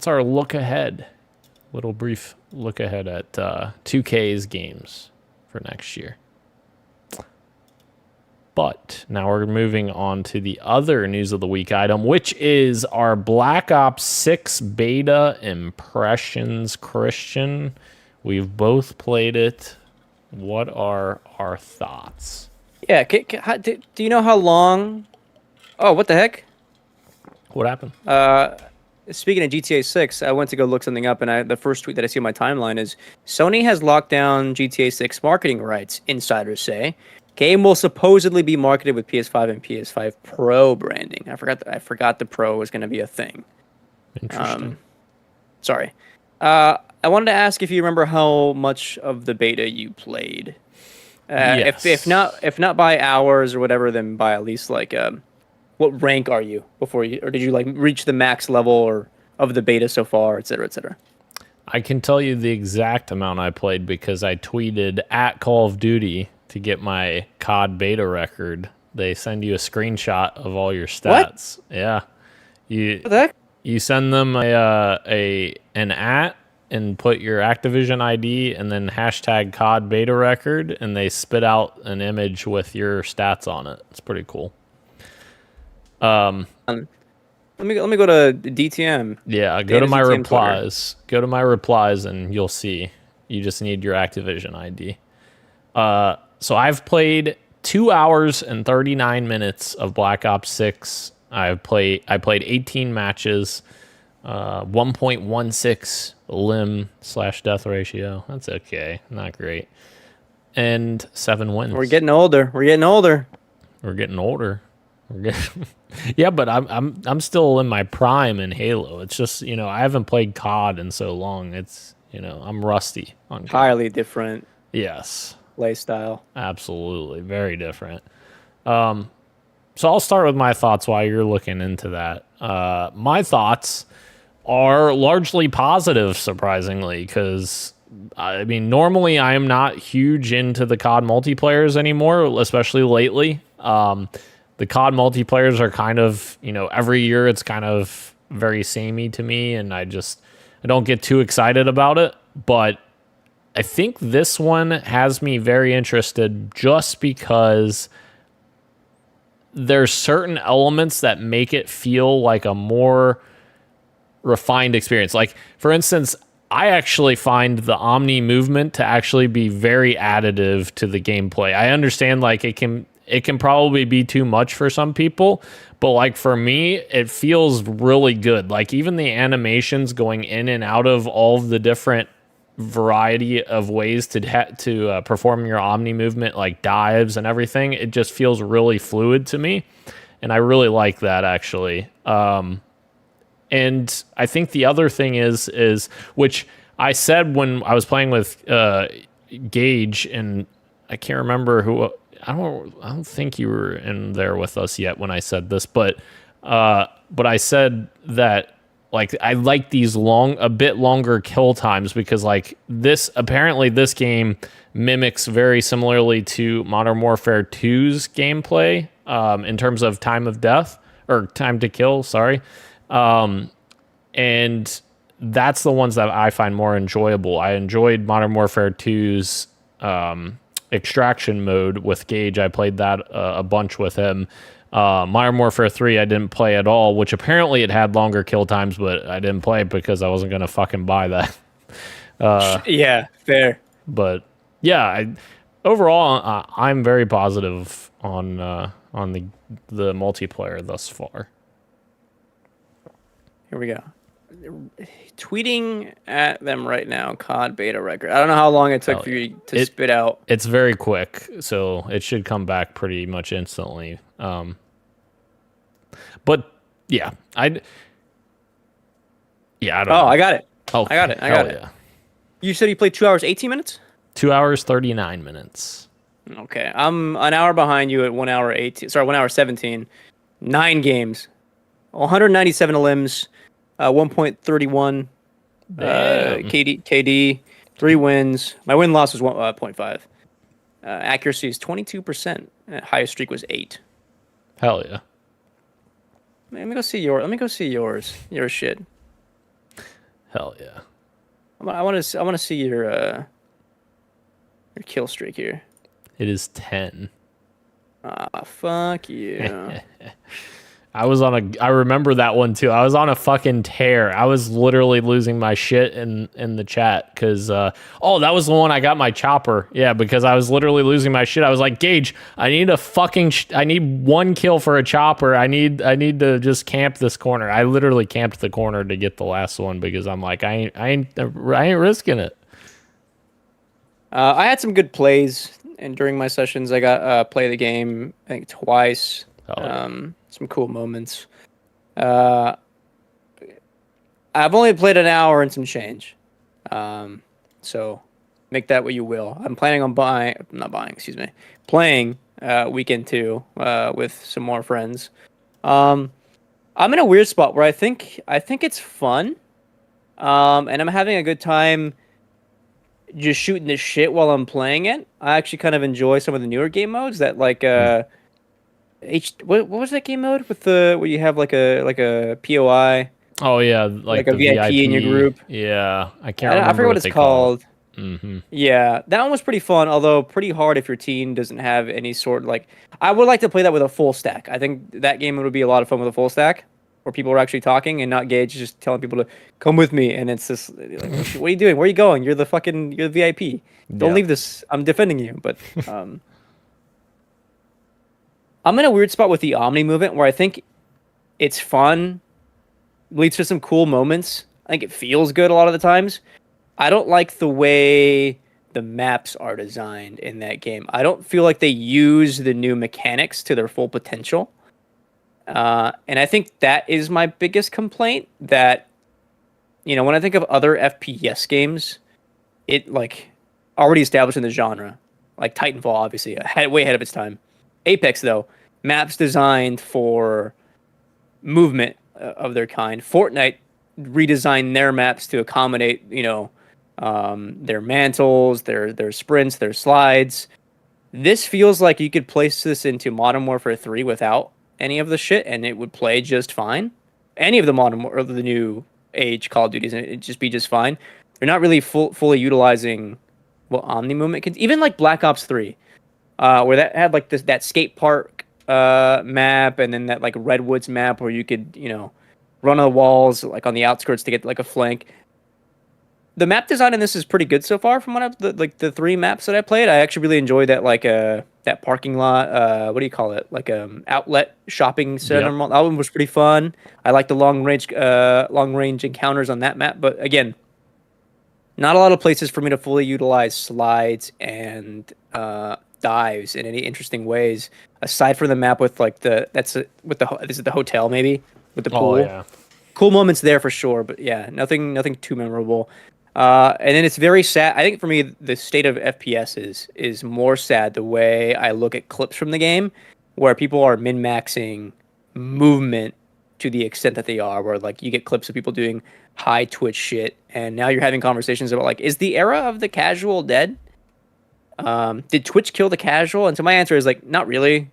our look ahead. Little brief look ahead at 2K's games for next year. But now we're moving on to the other news of the week item, which is our Black Ops 6 beta impressions. Christian, we've both played it. What are our thoughts? Yeah, do you know how long? Oh, what the heck? What happened? Speaking of GTA 6, I went to go look something up, and the first tweet that I see on my timeline is Sony has locked down GTA 6 marketing rights, insiders say. Game will supposedly be marketed with PS5 and PS5 Pro branding. I forgot the Pro was going to be a thing. Interesting. Sorry. I wanted to ask if you remember how much of the beta you played. Yes. If not by hours or whatever, then by at least like what rank are you before you, or did you like reach the max level or of the beta so far, et cetera, et cetera? I can tell you the exact amount I played because I tweeted at Call of Duty to get my COD beta record. They send you a screenshot of all your stats. What? Yeah. What the heck? You send them an @ and put your Activision ID and then hashtag COD beta record, and they spit out an image with your stats on it. It's pretty cool. Let me go to DTM. Yeah, go to my replies. Twitter. Go to my replies and you'll see. You just need your Activision ID. So I've played 2 hours and 39 minutes of Black Ops 6. I played 18 matches, 1.16 lim/death ratio. That's okay, not great, and 7 wins. We're getting older. Yeah, but I'm still in my prime in Halo. It's just, I haven't played COD in so long. It's, I'm rusty on COD. Highly different. Yes. Play style. Absolutely. Very different. So I'll start with my thoughts while you're looking into that. My thoughts are largely positive, surprisingly, because I mean, normally I am not huge into the COD multiplayers anymore, especially lately. The COD multiplayers are kind of, every year it's kind of very samey to me, and I don't get too excited about it. But I think this one has me very interested just because there's certain elements that make it feel like a more refined experience. Like, for instance, I actually find the Omni movement to actually be very additive to the gameplay. I understand like it can probably be too much for some people, but like for me, it feels really good. Like even the animations going in and out of all of the different variety of ways to perform your Omni movement, like dives and everything, it just feels really fluid to me, and I really like that actually. And I think the other thing is which I said when I was playing with Gage, and I can't remember who. I don't think you were in there with us yet when I said this, but I said that like I like these a bit longer kill times because like this game mimics very similarly to Modern Warfare 2's gameplay in terms of time of death or time to kill, sorry. And that's the ones that I find more enjoyable. I enjoyed Modern Warfare 2's extraction mode with Gage. I played that a bunch with him. Modern Warfare 3 I didn't play at all, which apparently it had longer kill times, but I didn't play it because I wasn't going to fucking buy that. Yeah, fair. But yeah, overall, I'm very positive on the multiplayer thus far. Here we go. tweeting at them right now. COD beta record. I don't know how long it took for you to spit out. It's very quick, so it should come back pretty much instantly. But yeah, I don't know. I got it. Oh, I got it. Yeah. You said you played 2 hours, 18 minutes? 2 hours, 39 minutes. Okay. I'm an hour behind you at 1 hour 18. Sorry, 1 hour 17. 9 games. 197 limbs. 1.31 KD. 3 wins. My win-loss was 0.5. Accuracy is 22%. Highest streak was 8. Hell yeah. Let me go see yours. Your shit. Hell yeah. I want to see your kill streak here. It is 10. Fuck you. I remember that one too. I was on a fucking tear. I was literally losing my shit in the chat because that was the one I got my chopper. Yeah, because I was literally losing my shit. I was like, Gage, I need I need 1 kill for a chopper. I need to just camp this corner. I literally camped the corner to get the last one because I'm like, I ain't risking it. I had some good plays, and during my sessions, I got play the game I think twice. Some cool moments. I've only played an hour and some change. So make that what you will. I'm planning on playing weekend 2 with some more friends. I'm in a weird spot where I think it's fun. And I'm having a good time just shooting the shit while I'm playing it. I actually kind of enjoy some of the newer game modes that what was that game mode with where you have like a POI? Oh yeah, like a VIP in your group. Yeah, I can't remember. I forget what it's called. Mm-hmm. Yeah, that one was pretty fun, although pretty hard if your team doesn't have any sort of I would like to play that with a full stack. I think that game would be a lot of fun with a full stack, where people are actually talking and not Gage just telling people to come with me, and it's just like, what are you doing? Where are you going? You're the VIP. Don't leave this. I'm defending you, but I'm in a weird spot with the Omni movement where I think it's fun, leads to some cool moments. I think it feels good a lot of the times. I don't like the way the maps are designed in that game. I don't feel like they use the new mechanics to their full potential. And I think that is my biggest complaint, that, when I think of other FPS games, it already established in the genre, like Titanfall, obviously, way ahead of its time. Apex, though, maps designed for movement of their kind. Fortnite redesigned their maps to accommodate, their mantles, their sprints, their slides. This feels like you could place this into Modern Warfare 3 without any of the shit, and it would play just fine. Any of the the new age Call of Duties, and it'd just be just fine. They're not really fully utilizing what Omni movement can. Even like Black Ops 3. Where that had that skate park map, and then that Redwoods map where you could run on the walls on the outskirts to get a flank. The map design in this is pretty good so far from what the 3 maps that I played. I actually really enjoyed that that parking lot. What do you call it? Outlet shopping center. Yep. That one was pretty fun. I like the long range encounters on that map, but again, not a lot of places for me to fully utilize slides and dives in any interesting ways aside from the map with this is the hotel maybe with the pool. Yeah. Cool moments there for sure, but yeah, nothing too memorable. And then it's very sad. I think for me the state of FPS is more sad the way I look at clips from the game where people are min-maxing movement to the extent that they are, where you get clips of people doing high Twitch shit, and now you're having conversations about is the era of the casual dead? Did Twitch kill the casual? And so my answer is not really.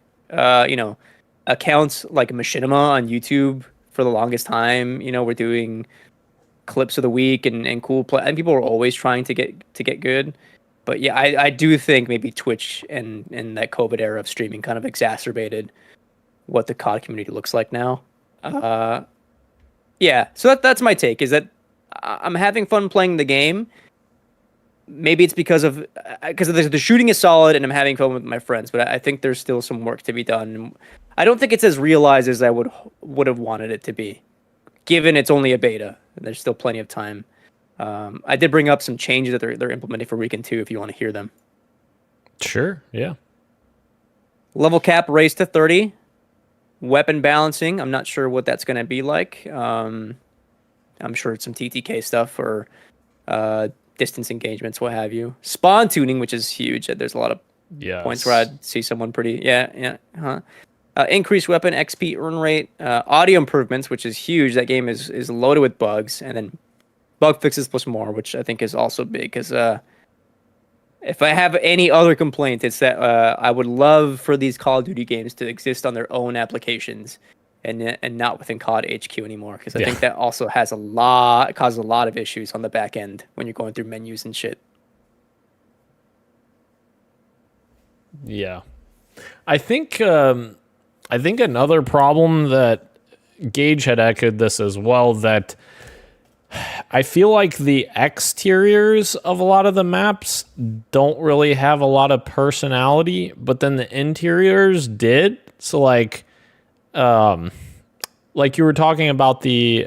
Accounts like Machinima on YouTube for the longest time, we're doing clips of the week and cool play, and people are always trying to get good. But yeah, I do think maybe Twitch and that COVID era of streaming kind of exacerbated what the COD community looks like now. Yeah, so that's my take, is that I'm having fun playing the game. Maybe it's because the shooting is solid and I'm having fun with my friends, but I think there's still some work to be done. I don't think it's as realized as I would have wanted it to be, given it's only a beta, there's still plenty of time. I did bring up some changes that they're implementing for Weekend 2 if you want to hear them. Sure, yeah. Level cap raised to 30. Weapon balancing, I'm not sure what that's going to be like. I'm sure it's some TTK stuff or distance engagements, what have you. Spawn tuning, which is huge. There's a lot of points where I'd see someone pretty... increased weapon XP earn rate. Audio improvements, which is huge. That game is loaded with bugs. And then bug fixes plus more, which I think is also big. Because if I have any other complaint, it's that I would love for these Call of Duty games to exist on their own applications and not within COD HQ anymore. Because I think that also causes a lot of issues on the back end when you're going through menus and shit. Yeah. I think another problem that Gage had echoed this as well, that I feel like the exteriors of a lot of the maps don't really have a lot of personality, but then the interiors did. So like you were talking about the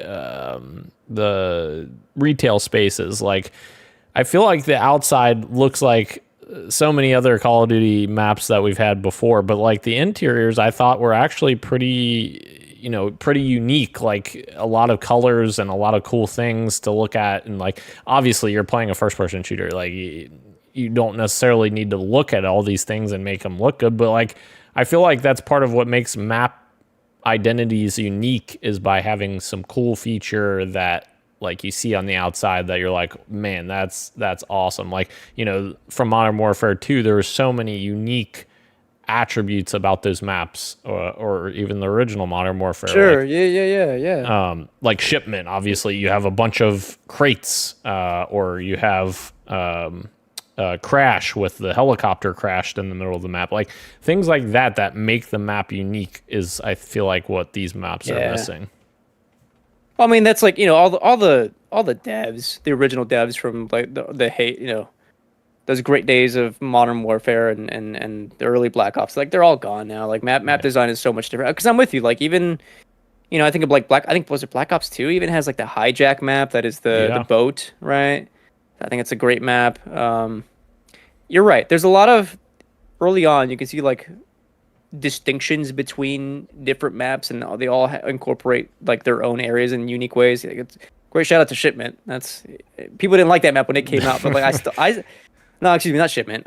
retail spaces, like I feel like the outside looks like so many other Call of Duty maps that we've had before, but like the interiors I thought were actually pretty unique, like a lot of colors and a lot of cool things to look at. And like, obviously you're playing a first person shooter. Like you don't necessarily need to look at all these things and make them look good. But like, I feel like that's part of what makes map identities unique, is by having some cool feature that like you see on the outside that you're like, man, that's awesome. Like, from Modern Warfare 2, there were so many unique attributes about those maps, or even the original Modern Warfare. Sure, like, yeah. Like shipment, obviously you have a bunch of crates, or you have crash with the helicopter crashed in the middle of the map. Like things like that make the map unique is, I feel like, what these maps are missing. Well, I mean, that's like, all the devs, the original devs from like the hate, those great days of Modern Warfare and the early Black Ops, like they're all gone now. Like map design is so much different. Because I'm with you. Like even, I think of like was it Black Ops 2 even has like the hijack map that is the boat, right? I think it's a great map. You're right. There's a lot of early on. You can see like distinctions between different maps, and they all incorporate like their own areas in unique ways. It's great shout out to Shipment. That's people didn't like that map when it came out, but like no, excuse me, not Shipment.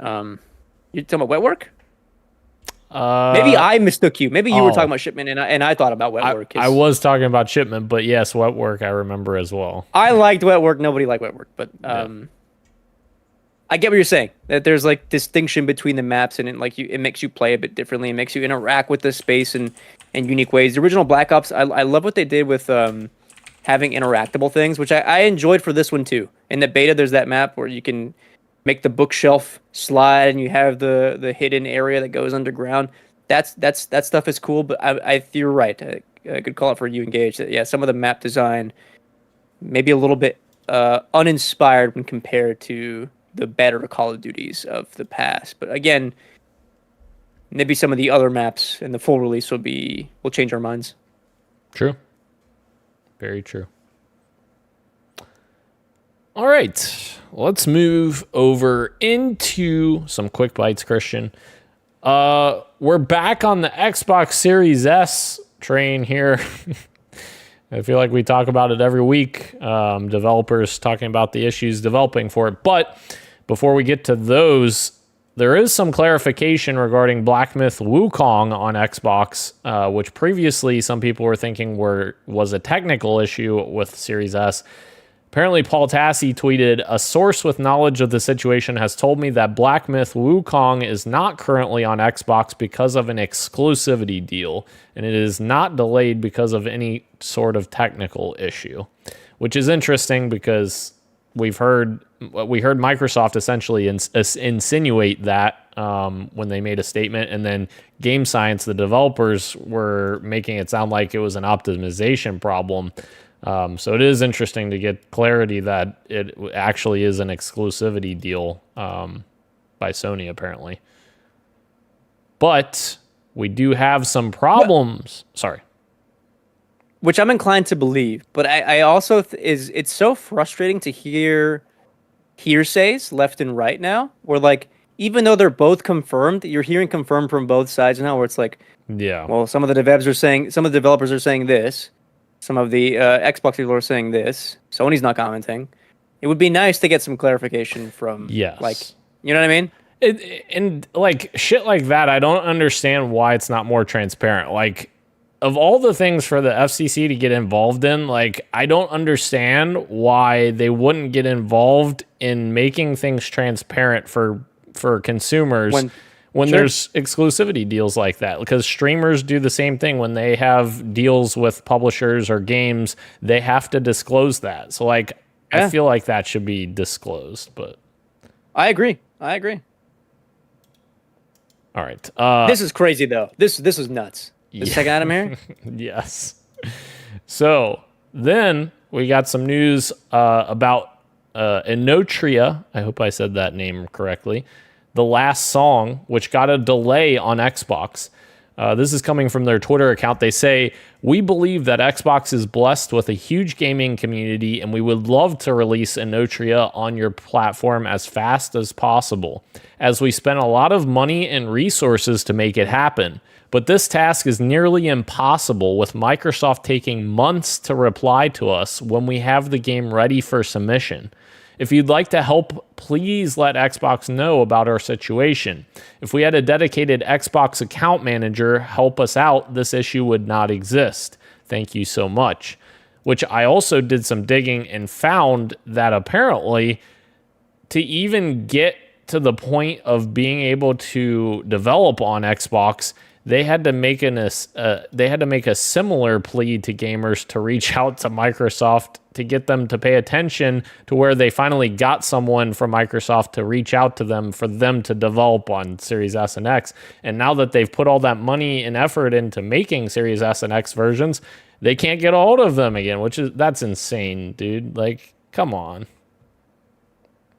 You're talking about Wetwork? Maybe I mistook you. Maybe you were talking about Shipment, and I thought about Wetwork. I was talking about Shipment, but yes, Wetwork I remember as well. I liked Wetwork. Nobody liked Wetwork, but I get what you're saying. That there's like distinction between the maps, and it makes you play a bit differently. It makes you interact with the space in unique ways. The original Black Ops, I love what they did with having interactable things, which I enjoyed for this one too. In the beta, there's that map where you can make the bookshelf slide, and you have the hidden area that goes underground. That stuff is cool, but you're right. A good call out for you, Engage. That some of the map design maybe a little bit uninspired when compared to the better Call of Duties of the past. But again, maybe some of the other maps in the full release will change our minds. True. Very true. All right, let's move over into some quick bites, Christian. We're back on the Xbox Series S train here. I feel like we talk about it every week. Developers talking about the issues developing for it. But before we get to those, there is some clarification regarding Black Myth Wukong on Xbox, which previously some people were thinking was a technical issue with Series S. Apparently, Paul Tassi tweeted, "A source with knowledge of the situation has told me that Black Myth Wukong is not currently on Xbox because of an exclusivity deal, and it is not delayed because of any sort of technical issue," which is interesting because we heard Microsoft essentially insinuate that when they made a statement, and then Game Science, the developers, were making it sound like it was an optimization problem. So it is interesting to get clarity that it actually is an exclusivity deal by Sony, apparently. But we do have some problems. Sorry. which I'm inclined to believe. But I also it's so frustrating to hear hearsays left and right now, where like even though they're both confirmed, you're hearing confirmed from both sides now, where it's like, Yeah. well, some of the developers are saying this, some of the Xbox people are saying this. Sony's not commenting. It would be nice to get some clarification from, Yes. like, you know what I mean? And like shit like that, I don't understand why it's not more transparent. Like, of all the things for the FCC to get involved in, like, I don't understand why they wouldn't get involved in making things transparent for consumers when Sure. there's exclusivity deals like that. Because streamers do the same thing when they have deals with publishers or games, they have to disclose that. So like, Yeah. I feel like that should be disclosed, but I agree. all right. This is crazy though. This is nuts. The second item here. Yes. So then we got some news about Inotria. I hope I said that name correctly. The Last Song, which got a delay on Xbox. This is coming from their Twitter account. They say, "We believe that Xbox is blessed with a huge gaming community, and we would love to release Inotria on your platform as fast as possible, as we spent a lot of money and resources to make it happen. But this task is nearly impossible, with Microsoft taking months to reply to us when we have the game ready for submission. If you'd like to help, please let Xbox know about our situation. If we had a dedicated Xbox account manager help us out, this issue would not exist. Thank you so much." Which I also did some digging and found that apparently to even get to the point of being able to develop on Xbox, they had to make a similar plea to gamers to reach out to Microsoft to get them to pay attention, to where they finally got someone from Microsoft to reach out to them for them to develop on Series S and X. And now that they've put all that money and effort into making Series S and X versions, they can't get a hold of them again, that's insane, dude. Like, come on.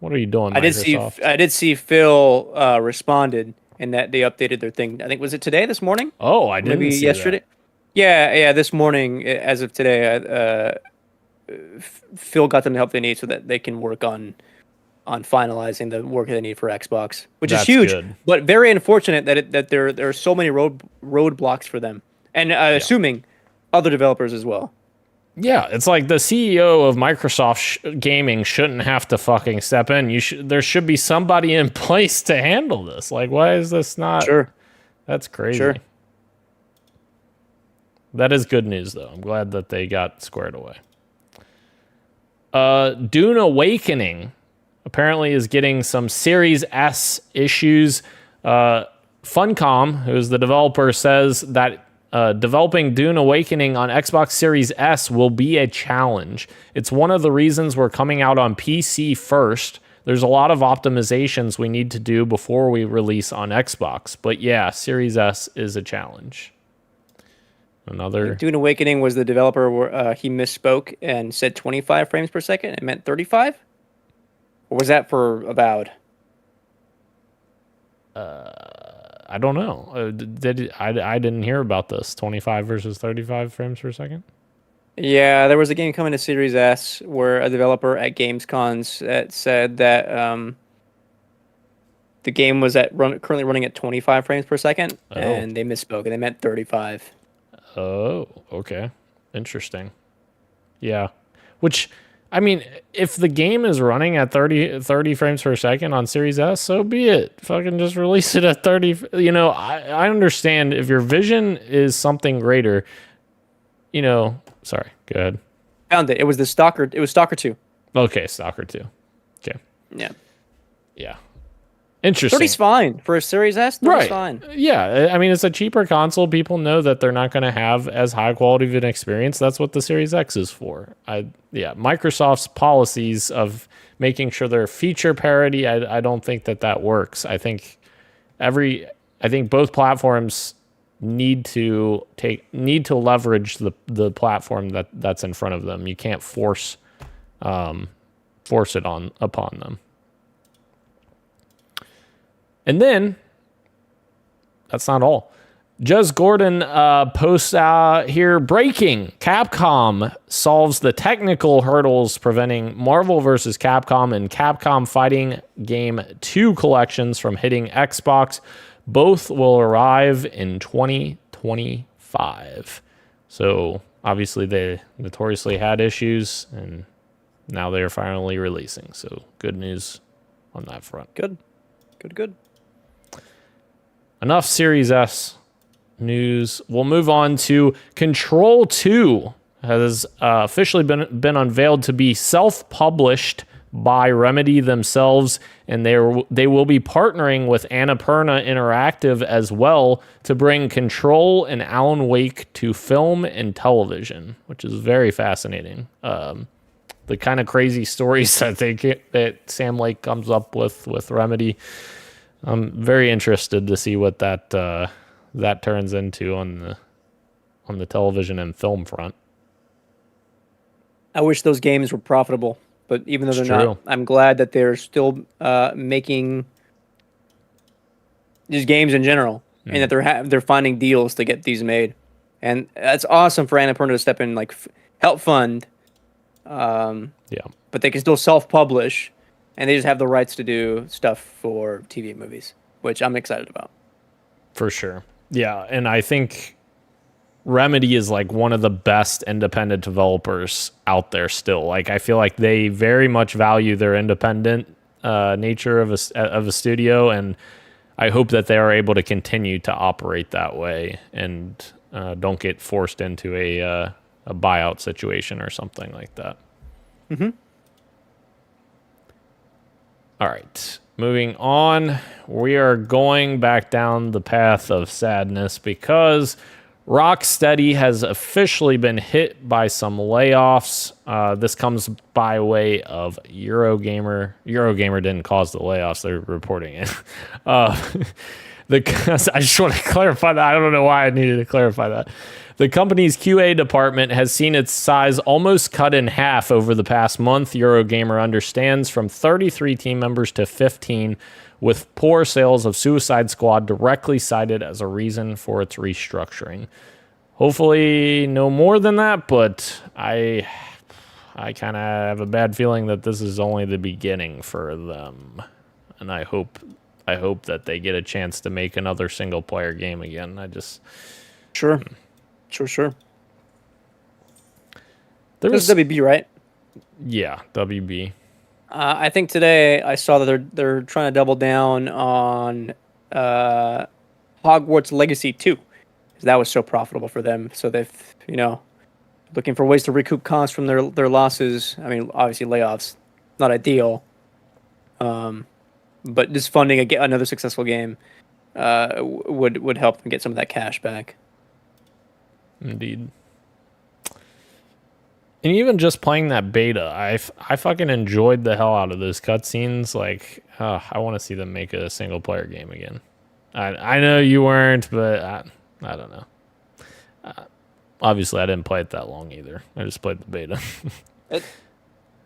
What are you doing, Microsoft? I did see Phil responded, and that they updated their thing. I think, was it today, this morning? Oh, I didn't Maybe see yesterday. that. Yeah, this morning, as of today, Phil got them the help they need so that they can work on finalizing the work they need for Xbox, which That's is huge, good. but very unfortunate that there are so many roadblocks for them, and assuming other developers as well. Yeah, it's like the CEO of Microsoft Gaming shouldn't have to fucking step in. There should be somebody in place to handle this. Like, why is this not? Sure. That's crazy. Sure. That is good news, though. I'm glad that they got squared away. Dune Awakening apparently is getting some Series S issues. Funcom, who's the developer, says that developing Dune Awakening on Xbox Series S will be a challenge. It's one of the reasons we're coming out on PC first. There's a lot of optimizations we need to do before we release on Xbox. But yeah, Series S is a challenge. Dune Awakening was the developer where he misspoke and said 25 frames per second. It meant 35? Or was that for Avowed? I don't know. I didn't hear about this. 25 versus 35 frames per second? Yeah, there was a game coming to Series S where a developer at Gamescom said that the game was currently running at 25 frames per second, and they misspoke, and they meant 35. Oh, okay. Interesting. Yeah. Which, I mean, if the game is running at 30 frames per second on Series S, so be it. Fucking just release it at 30. You know, I understand if your vision is something greater, you know, sorry, go ahead. Found it. It was Stalker 2. Okay, Stalker 2. Okay. Yeah. Yeah. Interesting. 30's fine. For a Series S, 30's fine. Yeah, I mean, it's a cheaper console. People know that they're not going to have as high quality of an experience. That's what the Series X is for. Microsoft's policies of making sure they're feature parity, I don't think that works. I think both platforms need to leverage the platform that's in front of them. You can't force it upon them. And then, that's not all. Jez Gordon posts here, breaking. Capcom solves the technical hurdles preventing Marvel vs. Capcom and Capcom Fighting Game 2 collections from hitting Xbox. Both will arrive in 2025. So obviously they notoriously had issues, and now they're finally releasing. So good news on that front. Good. Enough Series S news. We'll move on to Control 2 has officially been unveiled to be self-published by Remedy themselves, and they will be partnering with Annapurna Interactive as well to bring Control and Alan Wake to film and television, which is very fascinating. The kind of crazy stories that Sam Lake comes up with Remedy. I'm very interested to see what that turns into on the television and film front. I wish those games were profitable, but even though they're true. not, I'm glad that they're still making these games in general, and that they're finding deals to get these made, and that's awesome for Annapurna to step in, like help fund. But they can still self-publish, and they just have the rights to do stuff for TV and movies, which I'm excited about. For sure. Yeah, and I think Remedy is like one of the best independent developers out there still. Like, I feel like they very much value their independent nature of a studio, and I hope that they are able to continue to operate that way and don't get forced into a buyout situation or something like that. Mm-hmm. All right. Moving on, we are going back down the path of sadness because Rocksteady has officially been hit by some layoffs. This comes by way of Eurogamer. Eurogamer didn't cause the layoffs; they're reporting it. I just want to clarify that. I don't know why I needed to clarify that. The company's QA department has seen its size almost cut in half over the past month. Eurogamer understands, from 33 team members to 15, with poor sales of Suicide Squad directly cited as a reason for its restructuring. Hopefully no more than that, but I kind of have a bad feeling that this is only the beginning for them. And I hope that they get a chance to make another single player game again. Sure. There was was WB, right? Yeah, WB. I think today I saw that they're trying to double down on Hogwarts Legacy 2. That was so profitable for them. So they've, looking for ways to recoup costs from their losses. I mean, obviously layoffs, not ideal. But just funding another successful game would help them get some of that cash back. Indeed. And even just playing that beta, I fucking enjoyed the hell out of those cutscenes. Like, I want to see them make a single player game again. I know you weren't, but I don't know. Obviously, I didn't play it that long either. I just played the beta.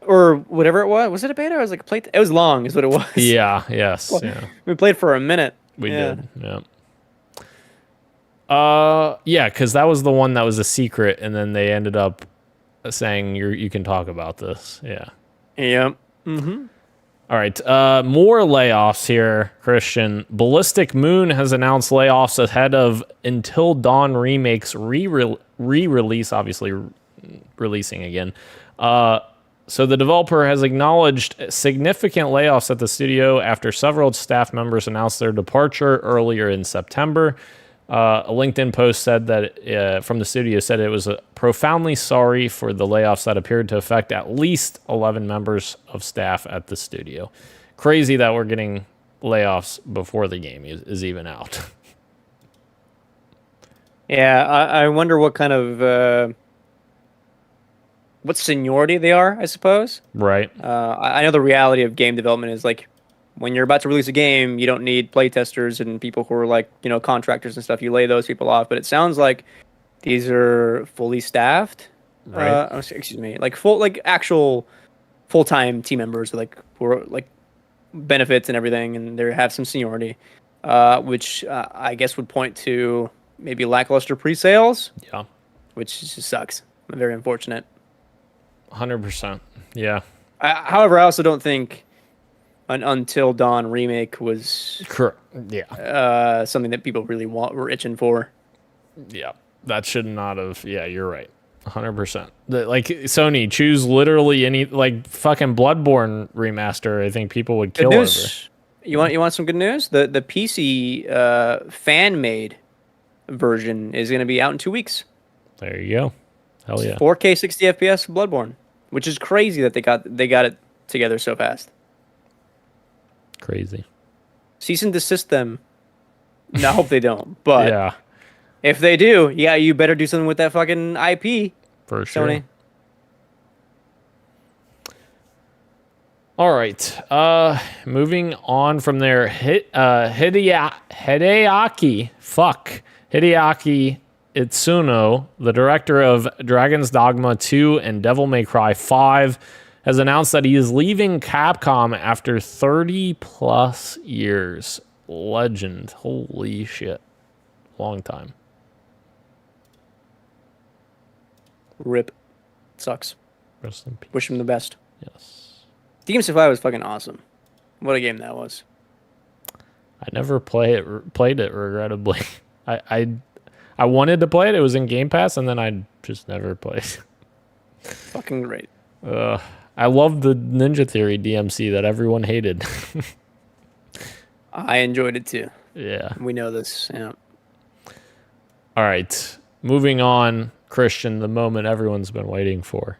Or whatever it was. Was it a beta? Or was it like it was long, is what it was. Yeah. Yes. Well, yeah. We played for a minute. We did. Yeah. Because that was the one that was a secret, and then they ended up saying you can talk about this. Yeah. Yep. Mm-hmm. All right. More layoffs here, Christian. Ballistic Moon has announced layoffs ahead of Until Dawn Remake's re-release, obviously releasing again. So the developer has acknowledged significant layoffs at the studio after several staff members announced their departure earlier in September. A LinkedIn post said that from the studio said it was profoundly sorry for the layoffs that appeared to affect at least 11 members of staff at the studio. Crazy that we're getting layoffs before the game is even out. Yeah, I wonder what kind of what seniority they are, I suppose. Right. I know the reality of game development is like, when you're about to release a game, you don't need playtesters and people who are like, contractors and stuff. You lay those people off. But it sounds like these are fully staffed. Right. Excuse me, like actual full-time team members, like who are like benefits and everything, and they have some seniority, which I guess would point to maybe lackluster pre-sales, Yeah. which just sucks. Very unfortunate. 100%. Yeah. However, I also don't think an Until Dawn remake was Correct. Yeah. something that people really were itching for. Yeah. That should not have. Yeah, you're right. 100%. Like Sony, choose literally any like fucking Bloodborne remaster. I think people would kill over. You want some good news? The PC fan made version is going to be out in 2 weeks. There you go. Hell yeah. 4K 60 FPS Bloodborne, which is crazy that they got it together so fast. Crazy. Cease and desist them. No, I hope they don't. But Yeah, if they do, yeah, you better do something with that fucking IP, for sure. Sony. All right. Moving on from there, Hideaki Itsuno, the director of Dragon's Dogma 2 and Devil May Cry 5, has announced that he is leaving Capcom after 30 plus years. Legend. Holy shit. Long time. Rip. Sucks. Rest in peace. Wish him the best. Yes. DMC5 was fucking awesome. What a game that was. I never played it regrettably. I wanted to play it. It was in Game Pass, and then I just never played. Fucking great. I love the Ninja Theory DMC that everyone hated. I enjoyed it too. Yeah. We know this. Yeah. All right. Moving on, Christian, the moment everyone's been waiting for.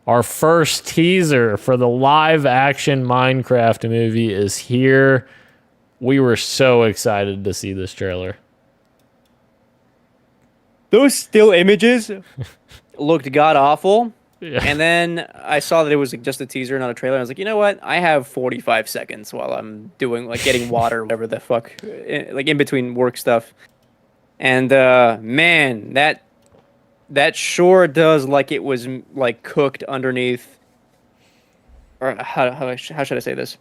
Our first teaser for the live action Minecraft movie is here. We were so excited to see this trailer. Those still images looked god awful. Yeah. And then I saw that it was just a teaser, not a trailer. I was like, you know what? I have 45 seconds while I'm doing getting water, whatever the fuck, like in between work stuff. And man, that sure does like it was like cooked underneath. Or how should I say this?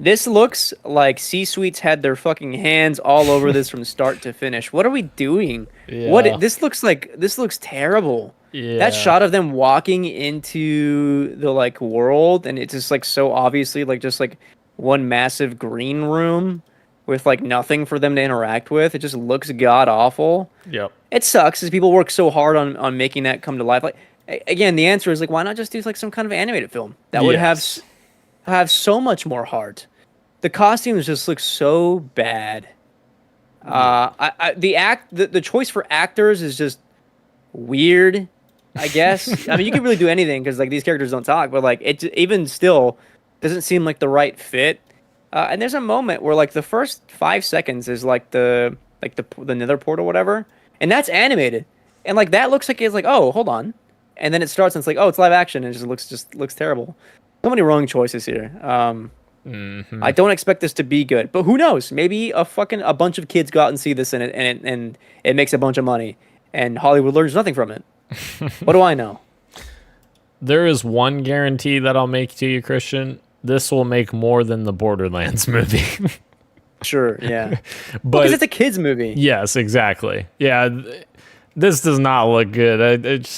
This looks like C-suites had their fucking hands all over this from start to finish. What are we doing? Yeah. This looks terrible. Yeah. That shot of them walking into the like world, and it's just like so obviously like just like one massive green room with like nothing for them to interact with. It just looks god awful. Yep. It sucks as people work so hard on making that come to life. Like again, the answer is like, why not just do like some kind of animated film that would have so much more heart. The costumes just look so bad. The choice for actors is just weird, I guess. I mean, you can really do anything because like these characters don't talk, but like it even still doesn't seem like the right fit. And there's a moment where like the first 5 seconds is like the Nether port or whatever, and that's animated, and like that looks like it's like, oh, hold on, and then it starts and it's like, oh, it's live action, and it just looks terrible. So many wrong choices here. I don't expect this to be good, but who knows? Maybe a bunch of kids go out and see this and it makes a bunch of money, and Hollywood learns nothing from it. What do I know? There is one guarantee that I'll make to you, Christian. This will make more than the Borderlands movie. Sure, yeah. But because it's a kids movie. Yes, exactly. Yeah, this does not look good.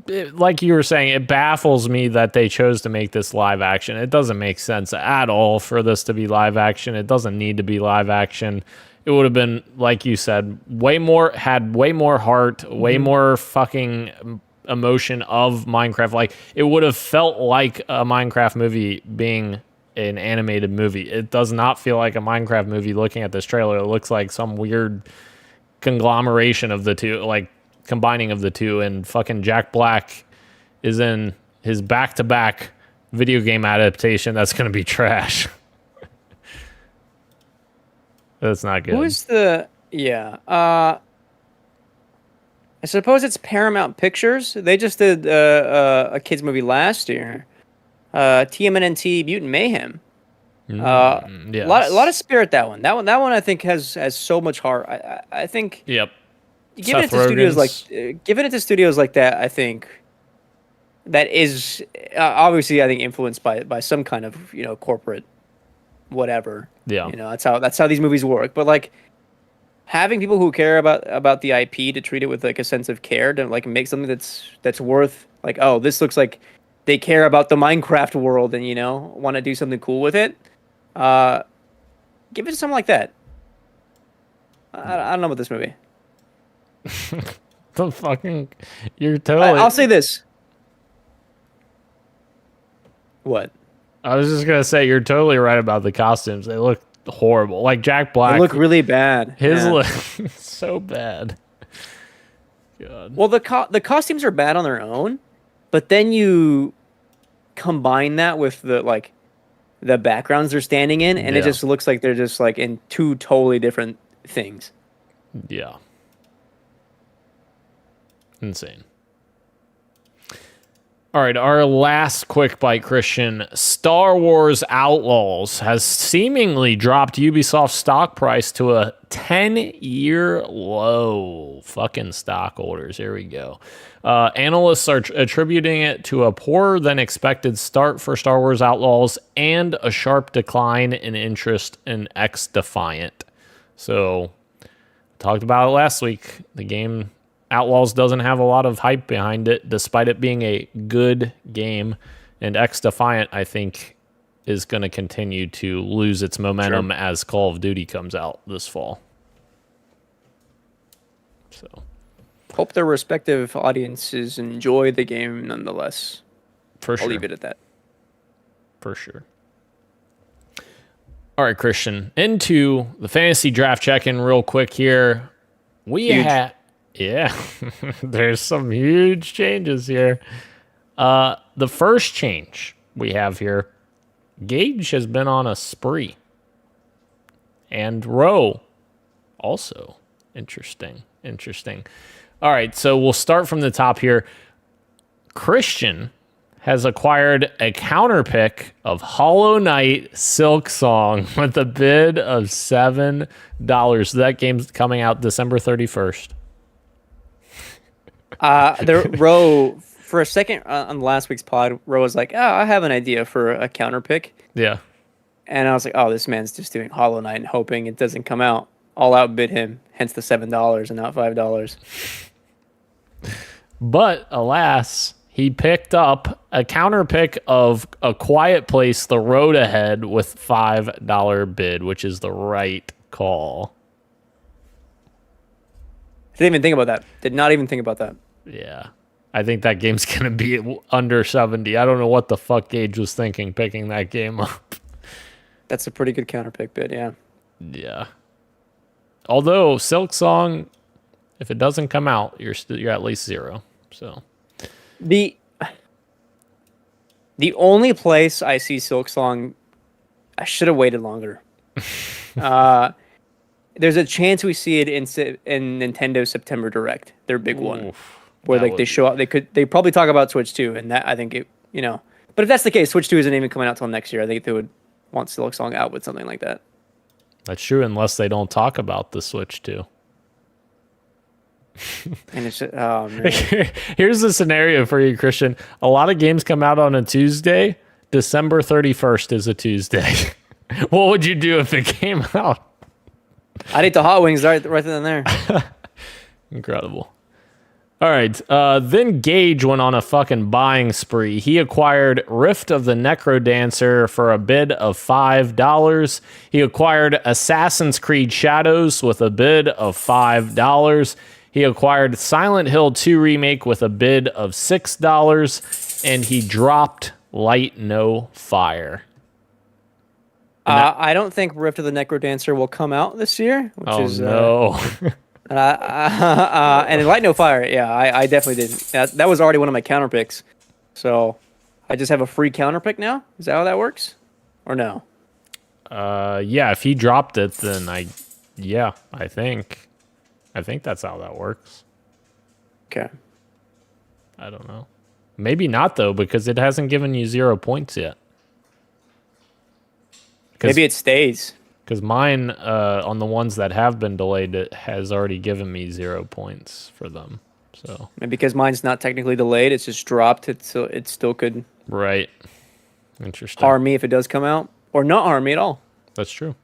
Like you were saying, it baffles me that they chose to make this live action. It doesn't make sense at all for this to be live action. It doesn't need to be live action. It would have been, like you said, way more heart, way more fucking emotion of Minecraft. Like, it would have felt like a Minecraft movie being an animated movie. It does not feel like a Minecraft movie looking at this trailer. It looks like some weird conglomeration of the two, like combining of the two, and fucking Jack Black is in his back-to-back video game adaptation that's going to be trash. That's not good. Who's the... Yeah. I suppose it's Paramount Pictures. They just did a kids movie last year. TMNT Mutant Mayhem. Yes. A lot of spirit, that one. That one I think has so much heart. I think... Yep. Giving it to studios like that, I think that is obviously, I think, influenced by some kind of corporate whatever. Yeah. That's how these movies work. But like, having people who care about the IP to treat it with like a sense of care to like make something that's worth like, oh, this looks like they care about the Minecraft world and want to do something cool with it. Give it to something like that. I don't know about this movie. The fucking, you're totally. I'll say this. What? I was just gonna say you're totally right about the costumes. They look horrible. Like Jack Black. They look really bad. His look so bad. God. Well, the costumes are bad on their own, but then you combine that with the backgrounds they're standing in, and it just looks like they're just like in two totally different things. Yeah. Insane. All right, our last quick bite, Christian. Star Wars Outlaws has seemingly dropped Ubisoft's stock price to a 10-year low. Fucking stockholders. Here we go. Analysts are attributing it to a poorer than expected start for Star Wars Outlaws and a sharp decline in interest in X Defiant. So, talked about it last week. The game Outlaws doesn't have a lot of hype behind it, despite it being a good game. And X Defiant, I think, is going to continue to lose its momentum as Call of Duty comes out this fall. So, hope their respective audiences enjoy the game nonetheless. For sure. I'll leave it at that. For sure. All right, Christian, into the fantasy draft check-in real quick here. We have... Yeah, there's some huge changes here. The first change we have here, Gage has been on a spree. And Roe also. Interesting. All right, so we'll start from the top here. Christian has acquired a counter pick of Hollow Knight Silksong with a bid of $7. That game's coming out December 31st. Ro, for a second on last week's pod, Ro was like, "Oh, I have an idea for a counter pick." Yeah, and I was like, "Oh, this man's just doing Hollow Knight and hoping it doesn't come out." I'll outbid him, hence the $7 and not $5. But alas, he picked up a counter pick of A Quiet Place: The Road Ahead with $5 bid, which is the right call. Didn't even think about that. Did not even think about that. Yeah. I think that game's going to be under 70. I don't know what the fuck Gage was thinking picking that game up. That's a pretty good counter pick bid, yeah. Yeah. Although Silksong, if it doesn't come out, you're at least 0. So the only place I see Silksong, I should have waited longer. There's a chance we see it in Nintendo September Direct, their big one, where like they show up. They probably talk about Switch 2, and that I think it, But if that's the case, Switch 2 isn't even coming out till next year. I think they would want Silksong out with something like that. That's true, unless they don't talk about the Switch 2. And it's just, oh man. Here's the scenario for you, Christian. A lot of games come out on a Tuesday. December 31st is a Tuesday. What would you do if it came out? I'd eat the hot wings right then and there. Incredible. All right. Then Gage went on a fucking buying spree. He acquired Rift of the Necrodancer for a bid of $5. He acquired Assassin's Creed Shadows with a bid of $5. He acquired Silent Hill 2 Remake with a bid of $6. And he dropped Light No Fire. I don't think Rift of the Necrodancer will come out this year. Which no. And Light No Fire, yeah, I definitely didn't. That was already one of my counter picks. So I just have a free counter pick now? Is that how that works? Or no? Yeah, if he dropped it, then I think that's how that works. Okay. I don't know. Maybe not, though, because it hasn't given you 0 points yet. Maybe it stays. Because mine, on the ones that have been delayed, it has already given me 0 points for them. So Maybe because mine's not technically delayed, it's just dropped. It still could right. Interesting. harm me if it does come out, or not harm me at all. That's true.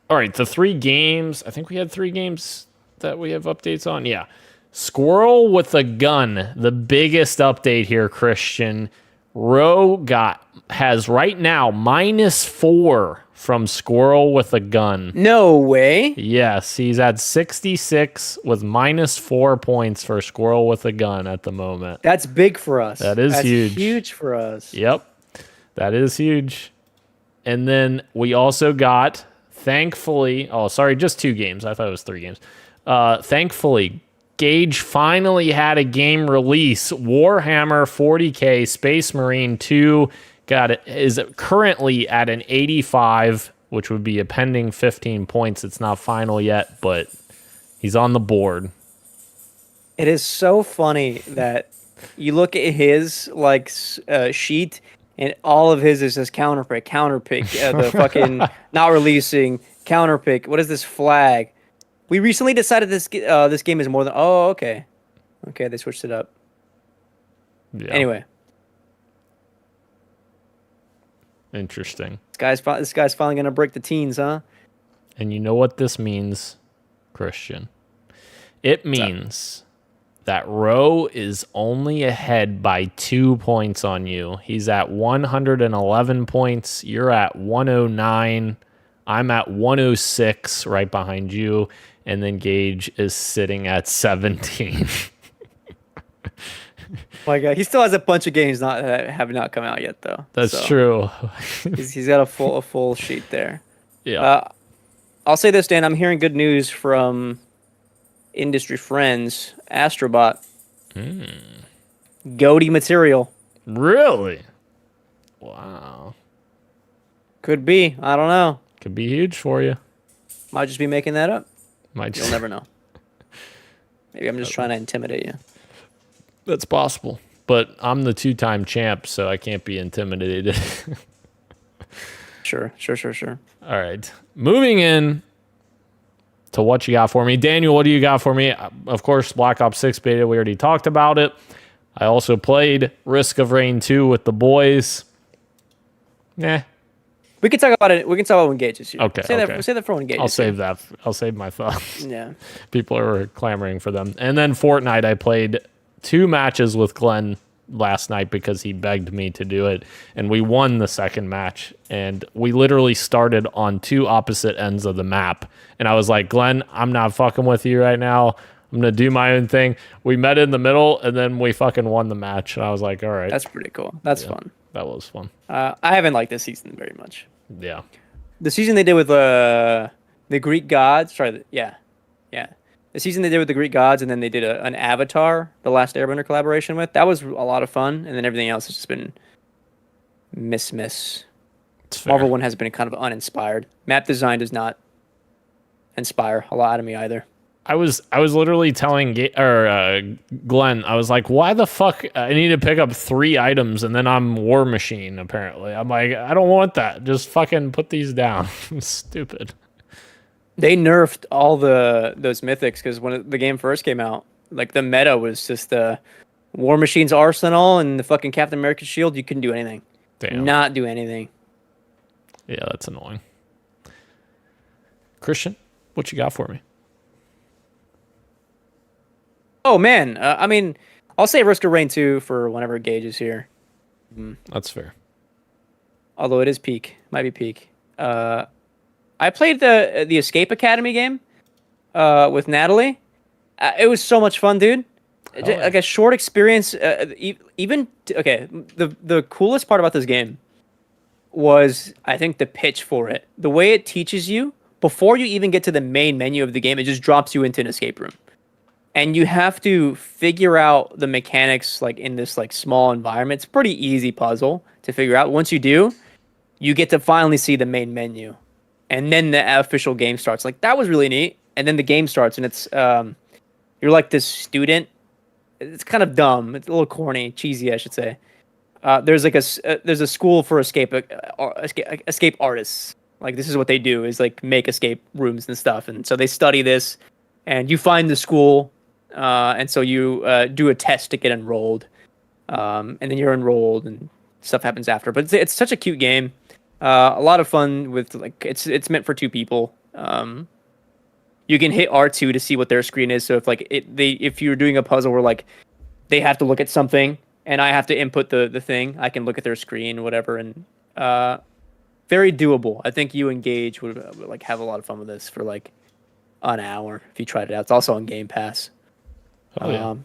All right, the 3 games. I think we had 3 games that we have updates on. Yeah. Squirrel with a gun. The biggest update here, Christian. Roe has right now -4 from Squirrel with a gun. No way. Yes, he's at 66 with -4 points for Squirrel with a gun at the moment. That's big for us. That's huge. Huge for us. Yep, that is huge. And then we also got, thankfully, just 2 games. I thought it was 3 games. Thankfully, Gage finally had a game release. Warhammer 40K Space Marine 2 is currently at an 85, which would be a pending 15 points. It's not final yet, but he's on the board. It is so funny that you look at his sheet, and all of his is just counterpick, the fucking not releasing counterpick. What is this flag? We recently decided this game is more than. Oh, okay, they switched it up. Yeah. Anyway, interesting. This guy's finally gonna break the teens, huh? And you know what this means, Christian? It means that Roe is only ahead by 2 points on you. He's at 111 points. You're at 109. I'm at 106, right behind you. And then Gage is sitting at 17. My God, he still has a bunch of games that have not come out yet, though. That's true. he's got a full sheet there. Yeah. I'll say this, Dan. I'm hearing good news from industry friends. Astrobot. Goaty material. Really? Wow. Could be. I don't know. Could be huge for you. Might just be making that up. You'll never know. Maybe I'm just trying to intimidate you. That's possible. But I'm the 2-time champ, so I can't be intimidated. Sure. All right. Moving in to what you got for me. Daniel, what do you got for me? Of course, Black Ops 6 beta. We already talked about it. I also played Risk of Rain 2 with the boys. We can talk about it. We can talk about when Gage is here. Okay. Say that for when Gage I'll save that. I'll save my thoughts. Yeah. People are clamoring for them. And then Fortnite, I played 2 matches with Glenn last night because he begged me to do it. And we won the second match. And we literally started on 2 opposite ends of the map. And I was like, Glenn, I'm not fucking with you right now. I'm going to do my own thing. We met in the middle, and then we fucking won the match. And I was like, all right. That's pretty cool. That's fun. That was fun. I haven't liked this season very much. Yeah. The season they did with the Greek gods. The season they did with the Greek gods, and then they did an Avatar, the Last Airbender collaboration with. That was a lot of fun, and then everything else has just been miss. Marvel one has been kind of uninspired. Map design does not inspire a lot out of me either. I was literally telling Glenn, I was like, why the fuck I need to pick up 3 items and then I'm War Machine, apparently. I'm like, I don't want that. Just fucking put these down. Stupid. They nerfed all those mythics because when the game first came out, like the meta was just War Machine's arsenal and the fucking Captain America shield. You couldn't do anything. Damn. Not do anything. Yeah, that's annoying. Christian, what you got for me? Oh, man. I'll say Risk of Rain 2 for whenever Gage is here. That's fair. Although it is peak. Might be peak. I played the Escape Academy game with Natalie. It was so much fun, dude. Like a short experience. The coolest part about this game was, I think, the pitch for it. The way it teaches you, before you even get to the main menu of the game, it just drops you into an escape room. And you have to figure out the mechanics like in this like small environment. It's a pretty easy puzzle to figure out. Once you do, you get to finally see the main menu. And then the official game starts. Like, that was really neat. And then the game starts, and it's you're like this student. It's kind of dumb. It's a little corny, cheesy, I should say. There's a school for escape artists. Like, this is what they do, is like make escape rooms and stuff. And so they study this, and you find the school. And so you do a test to get enrolled, and then you're enrolled, and stuff happens after. But it's such a cute game, a lot of fun with like it's meant for 2 people. You can hit R2 to see what their screen is. So if you're doing a puzzle where like they have to look at something and I have to input the thing, I can look at their screen, whatever, and very doable. I think you Engage would like have a lot of fun with this for like an hour if you tried it out. It's also on Game Pass. Oh, yeah.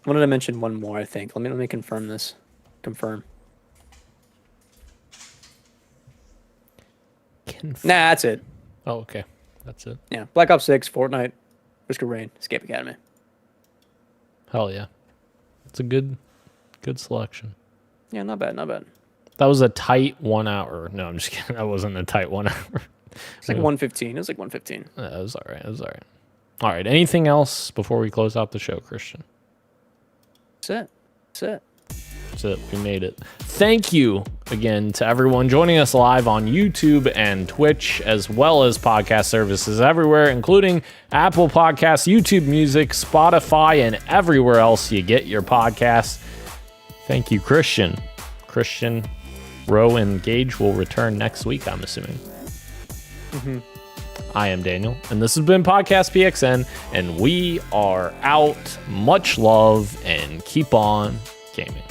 I wanted to mention one more, I think. Let me confirm this. Confirm. Nah, that's it. Oh, okay. That's it. Yeah. Black Ops 6, Fortnite, Risk of Rain, Escape Academy. Hell yeah. It's a good selection. Yeah, not bad, not bad. That was a tight 1 hour. No, I'm just kidding. That wasn't a tight 1 hour. It's like 115. It was like 115. That was all right. It was all right. All right. Anything else before we close out the show, Christian? That's it. That's it. We made it. Thank you again to everyone joining us live on YouTube and Twitch, as well as podcast services everywhere, including Apple Podcasts, YouTube Music, Spotify, and everywhere else you get your podcasts. Thank you, Christian. Christian, Roe, and Gage will return next week, I'm assuming. Mm-hmm. I am Daniel, and this has been Podcast PXN, and we are out. Much love, and keep on gaming.